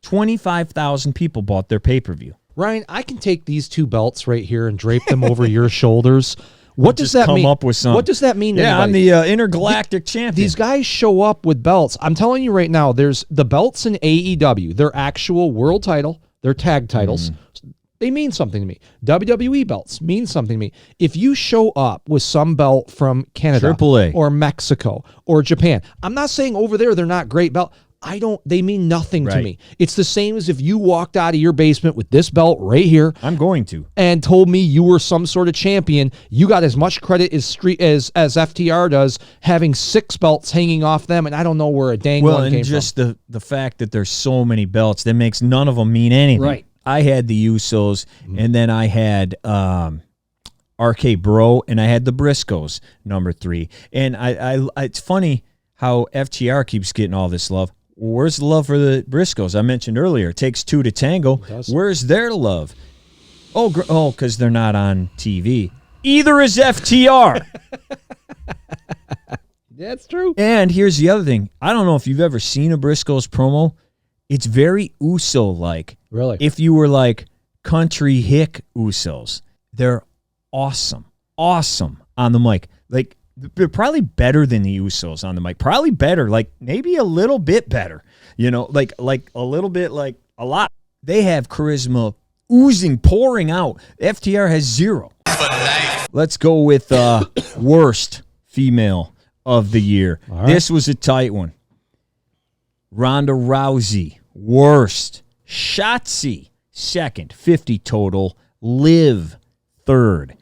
25,000 people bought their pay-per-view. Ryan, I can take these 2 belts right here and drape them over your shoulders. What does Just that come mean? up with something. What does that mean? To Yeah, I'm anybody? the intergalactic champion. These guys show up with belts. I'm telling you right now, there's the belts in AEW. They're actual world title. They're tag titles. They mean something to me. WWE belts mean something to me. If you show up with some belt from Canada AAA. or Mexico or Japan, I'm not saying over there they're not great belt. They mean nothing to Right. me. It's the same as if you walked out of your basement with this belt right here I'm going to. and told me you were some sort of champion. You got as much credit as FTR does, having 6 belts hanging off them, and I don't know where a dang Well, one and came just the fact that there's so many belts, that makes none of them mean anything. Right. I had the Usos, and then I had RK Bro, and I had the Briscoes, number 3. And I it's funny how FTR keeps getting all this love. Where's the love for the Briscoes? I mentioned earlier, it takes 2 to tango. Where's their love? Oh, because they're not on TV. Either is FTR. That's true. And here's the other thing. I don't know if you've ever seen a Briscoe's promo. It's very Uso-like. Really? If you were like country hick Usos, they're awesome. Awesome on the mic. Like, they're probably better than the Usos on the mic. Probably better. Like, maybe a little bit better. You know, like a little bit, like a lot. They have charisma oozing, pouring out. FTR has zero. Let's go with worst female of the year. Right. This was a tight one. Ronda Rousey, worst. Shotzi, second, 50 total. Liv, third.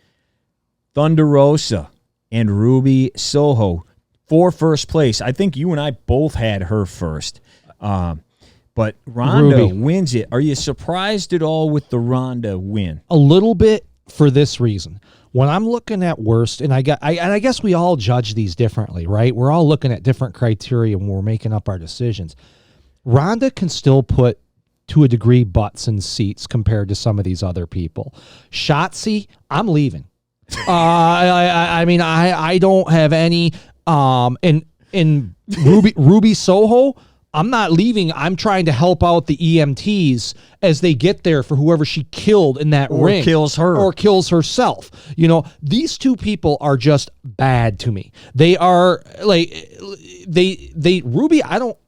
Thunder Rosa and Ruby Soho for first place. I think you and I both had her first. But Ronda wins it. Are you surprised at all with the Ronda win? A little bit for this reason. When I'm looking at worst, and I guess we all judge these differently, right? We're all looking at different criteria when we're making up our decisions. Ronda can still put, to a degree, butts in seats compared to some of these other people. Shotzi, I'm leaving. I mean, I don't have any. In Ruby Soho, I'm not leaving. I'm trying to help out the EMTs as they get there for whoever she killed in that ring. Or kills her. Or kills herself. You know, these two people are just bad to me. They are like, Ruby, I don't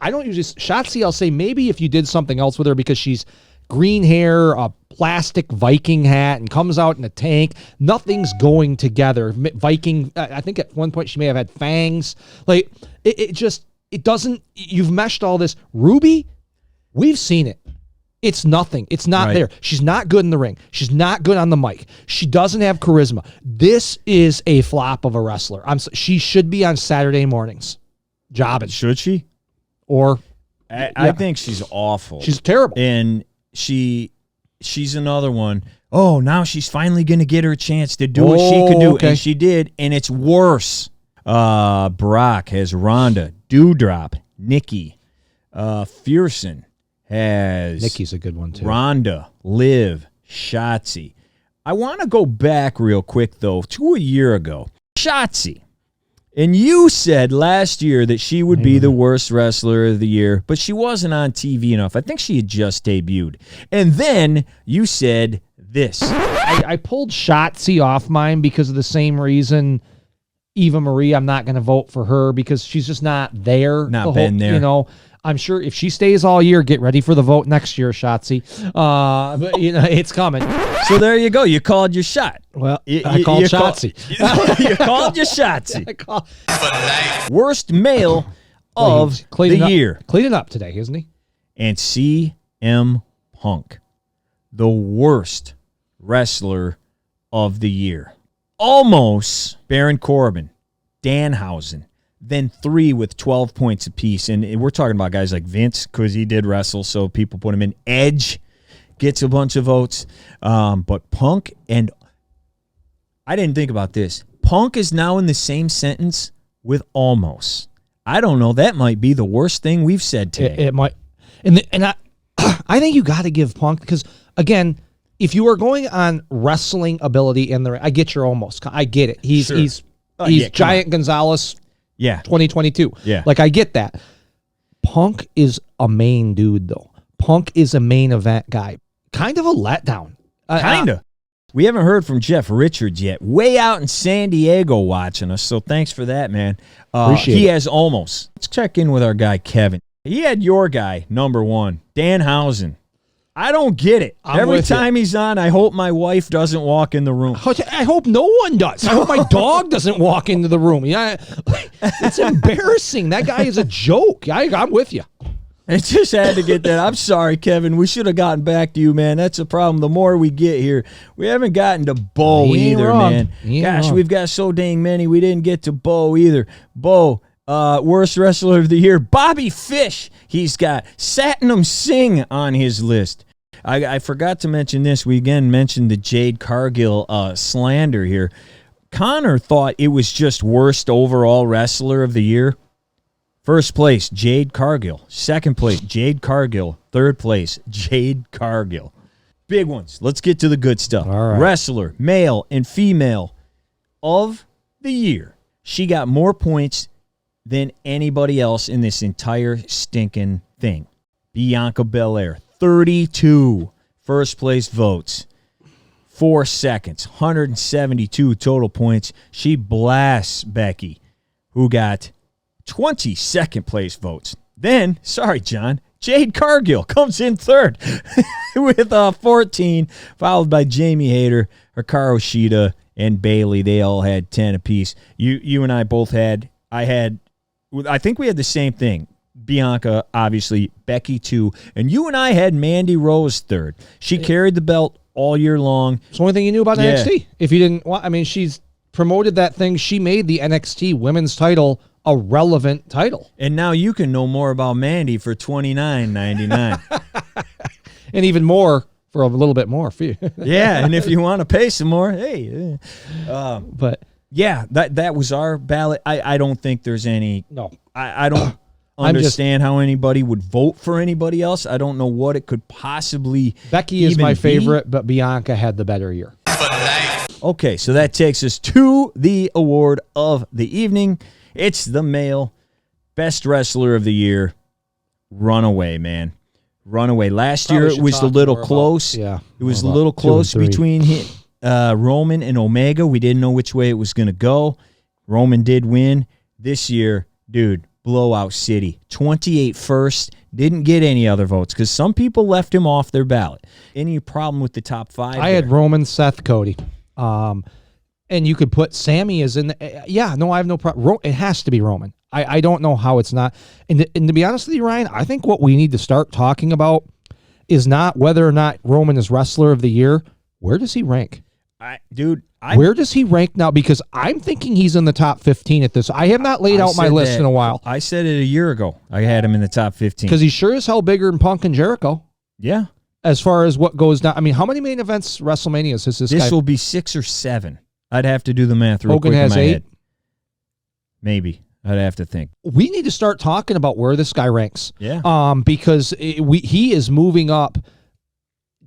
usually, Shotzi, I'll say maybe if you did something else with her because she's green hair, a plastic Viking hat, and comes out in a tank. Nothing's going together. Viking, I think at one point she may have had fangs. Like, it doesn't, you've meshed all this. Ruby, we've seen it. It's nothing. It's not there. She's not good in the ring. She's not good on the mic. She doesn't have charisma. This is a flop of a wrestler. She should be on Saturday mornings. Jobbing. Should she? Or I think she's awful. She's terrible. And she's another one. Oh, now she's finally going to get her chance to do what she could do. Okay. And she did, and it's worse. Brock has Ronda. Doudrop, Nikki. Fearson has Nikki's a good one, too. Ronda, Liv, Shotzi. I want to go back real quick, though, to a year ago. Shotzi. And you said last year that she would be the worst wrestler of the year, but she wasn't on TV enough. I think she had just debuted. And then you said this. I pulled Shotzi off mine because of the same reason. Eva Marie, I'm not going to vote for her because she's just not there. Not been there. You know, I'm sure if she stays all year, get ready for the vote next year, Shotzi. But, you know, it's coming. So there you go. You called your shot. Well, I called Shotzi. You called your Shotzi. Worst male of the year. Cleaning up today, isn't he? And CM Punk, the worst wrestler of the year. Almost Baron Corbin, Danhausen, then 3 with 12 points apiece. And we're talking about guys like Vince because he did wrestle, so people put him in. Edge gets a bunch of votes. But Punk, and I didn't think about this. Punk is now in the same sentence with Almost. I don't know. That might be the worst thing we've said today. It might. And I think you got to give Punk, because, again, if you are going on wrestling ability in the ring, I get your Almost. I get it. He's Giant Gonzalez 2022. Yeah. Like, I get that. Punk is a main dude, though. Punk is a main event guy. Kind of a letdown. Kind of. We haven't heard from Jeff Richards yet. Way out in San Diego watching us, so thanks for that, man. Appreciate it. Has Almost. Let's check in with our guy, Kevin. He had your guy, number 1, Danhausen. I don't get it. Every time he's on, I hope my wife doesn't walk in the room. I hope no one does. I hope my dog doesn't walk into the room. Yeah, it's embarrassing. That guy is a joke. I'm with you. I just had to get that. I'm sorry, Kevin. We should have gotten back to you, man. That's a problem. The more we get here, we haven't gotten to Bo either, man. Gosh, we've got so dang many. We didn't get to Bo either. Bo, worst wrestler of the year, Bobby Fish. He's got Satnam Singh on his list. I forgot to mention this. We again mentioned the Jade Cargill slander here. Connor thought it was just worst overall wrestler of the year. First place, Jade Cargill. Second place, Jade Cargill. Third place, Jade Cargill. Big ones. Let's get to the good stuff. All right. Wrestler, male and female of the year. She got more points than anybody else in this entire stinking thing. Bianca Belair, 32 first place votes. 4 seconds, 172 total points. She blasts Becky, who got 20 second place votes. Then, sorry, John, Jade Cargill comes in third with 14, followed by Jamie Hayter, Hikaru Shida, and Bailey. They all had 10 apiece. You and I both had, I think we had the same thing. Bianca, obviously, Becky 2, and you and I had Mandy Rose third. She carried the belt all year long. It's the only thing you knew about NXT. If you didn't, I mean, she's promoted that thing. She made the NXT women's title a relevant title. And now you can know more about Mandy for $29.99. And even more for a little bit more for you. Yeah, and if you want to pay some more, hey. But yeah, that was our ballot. I don't think there's any. No. I don't understand how anybody would vote for anybody else. I don't know what it could possibly. Becky is my favorite, but Bianca had the better year. Okay, so that takes us to the award of the evening. It's the male best wrestler of the year. Runaway, man. Runaway. Last year it was a little close. Yeah. It was a little close between Roman and Omega. We didn't know which way it was going to go. Roman did win. This year, dude, blowout city. 28 first. Didn't get any other votes because some people left him off their ballot. Any problem with the top 5? I had Roman, Seth, Cody. And you could put Sammy as in the, yeah, no, I have no problem. It has to be Roman. I don't know how it's not. And to be honest with you, Ryan, I think what we need to start talking about is not whether or not Roman is wrestler of the year. Where does he rank? Where does he rank now? Because I'm thinking he's in the top 15 at this. I have not laid out my list in a while. I said it a year ago. I had him in the top 15. Because he's sure as hell bigger than Punk and Jericho. Yeah. As far as what goes down. I mean, how many main events WrestleManias has this guy? This will be 6 or 7. I'd have to do the math real Hogan quick has in my 8? head. Maybe. I'd have to think. We need to start talking about where this guy ranks. Yeah. Because he is moving up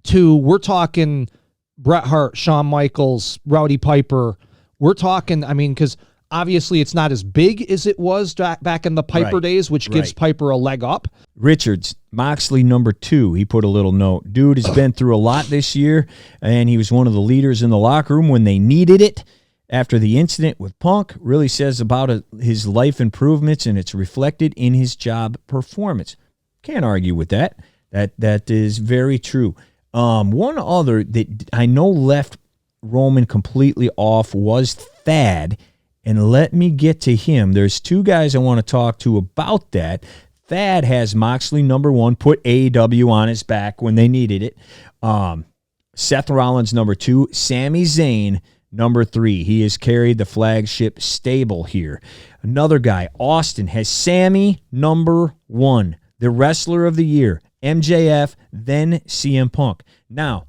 to, we're talking Bret Hart, Shawn Michaels, Rowdy Piper. We're talking, I mean, because obviously it's not as big as it was back in the Piper days, which gives Piper a leg up. Richards, Moxley number 2. He put a little note. Dude has been through a lot this year, and he was one of the leaders in the locker room when they needed it. After the incident with Punk, really says about his life improvements, and it's reflected in his job performance. Can't argue with that. That is very true. One other that I know left Roman completely off was Thad, and let me get to him. There's 2 guys I want to talk to about that. Thad has Moxley number 1, put AEW on his back when they needed it. Seth Rollins number 2, Sami Zayn number 3. He has carried the flagship stable here. Another guy, Austin, has Sammy number 1, the wrestler of the year. MJF, then CM Punk. Now,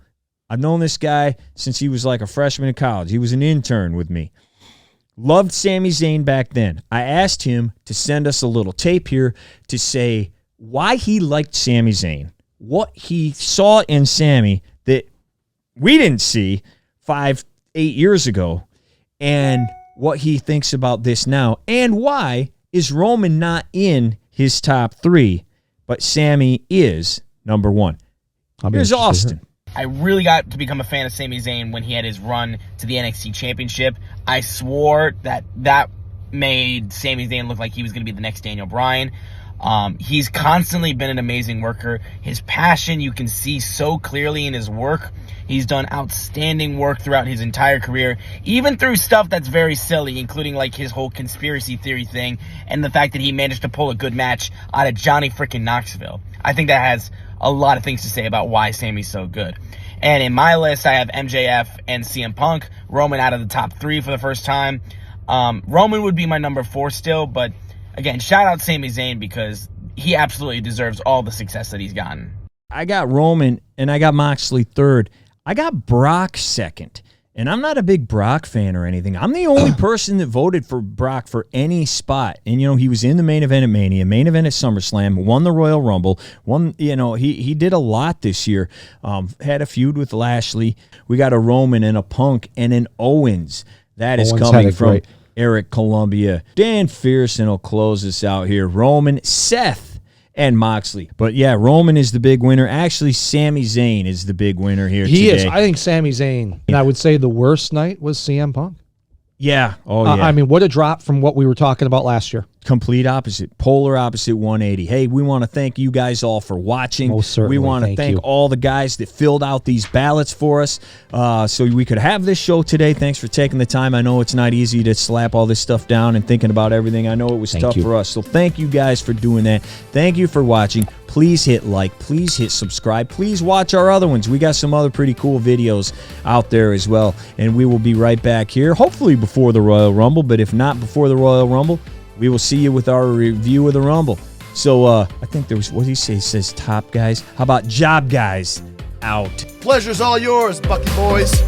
I've known this guy since he was like a freshman in college. He was an intern with me. Loved Sami Zayn back then. I asked him to send us a little tape here to say why he liked Sami Zayn, what he saw in Sami that we didn't see 5-8 years ago, and what he thinks about this now, and why is Roman not in his top 3, but Sami is number 1. Here's Austin. I really got to become a fan of Sami Zayn when he had his run to the NXT Championship. I swore that made Sami Zayn look like he was going to be the next Daniel Bryan. He's constantly been an amazing worker. His passion, you can see so clearly in his work. He's done outstanding work throughout his entire career, even through stuff that's very silly, including like his whole conspiracy theory thing and the fact that he managed to pull a good match out of Johnny frickin' Knoxville. I think that has a lot of things to say about why Sami's so good. And in my list, I have MJF and CM Punk. Roman out of the top 3 for the first time. Roman would be my number 4 still, but again, shout out Sami Zayn because he absolutely deserves all the success that he's gotten. I got Roman and I got Moxley 3rd. I got Brock 2nd. And I'm not a big Brock fan or anything. I'm the only person that voted for Brock for any spot. And, he was in the main event at Mania, main event at SummerSlam, won the Royal Rumble, he did a lot this year. Had a feud with Lashley. We got a Roman and a Punk and an Owens. That is coming from Eric Columbia. Dan Fearson will close us out here. Roman, Seth, and Moxley. But yeah, Roman is the big winner. Actually, Sami Zayn is the big winner here today. He is. I think Sami Zayn. And I would say the worst night was CM Punk. Yeah. Oh, yeah. I mean, what a drop from what we were talking about last year. Complete opposite, polar opposite 180. Hey, we want to thank you guys all for watching. Most certainly. We want to thank all the guys that filled out these ballots for us so we could have this show today. Thanks for taking the time. I know it's not easy to slap all this stuff down and thinking about everything. I know it was tough for us. So thank you guys for doing that. Thank you for watching. Please hit like. Please hit subscribe. Please watch our other ones. We got some other pretty cool videos out there as well. And we will be right back here, hopefully before the Royal Rumble. But if not before the Royal Rumble, we will see you with our review of the Rumble. So I think there was, what did he say? He says top guys. How about job guys? Out. Pleasure's all yours, Bucky boys.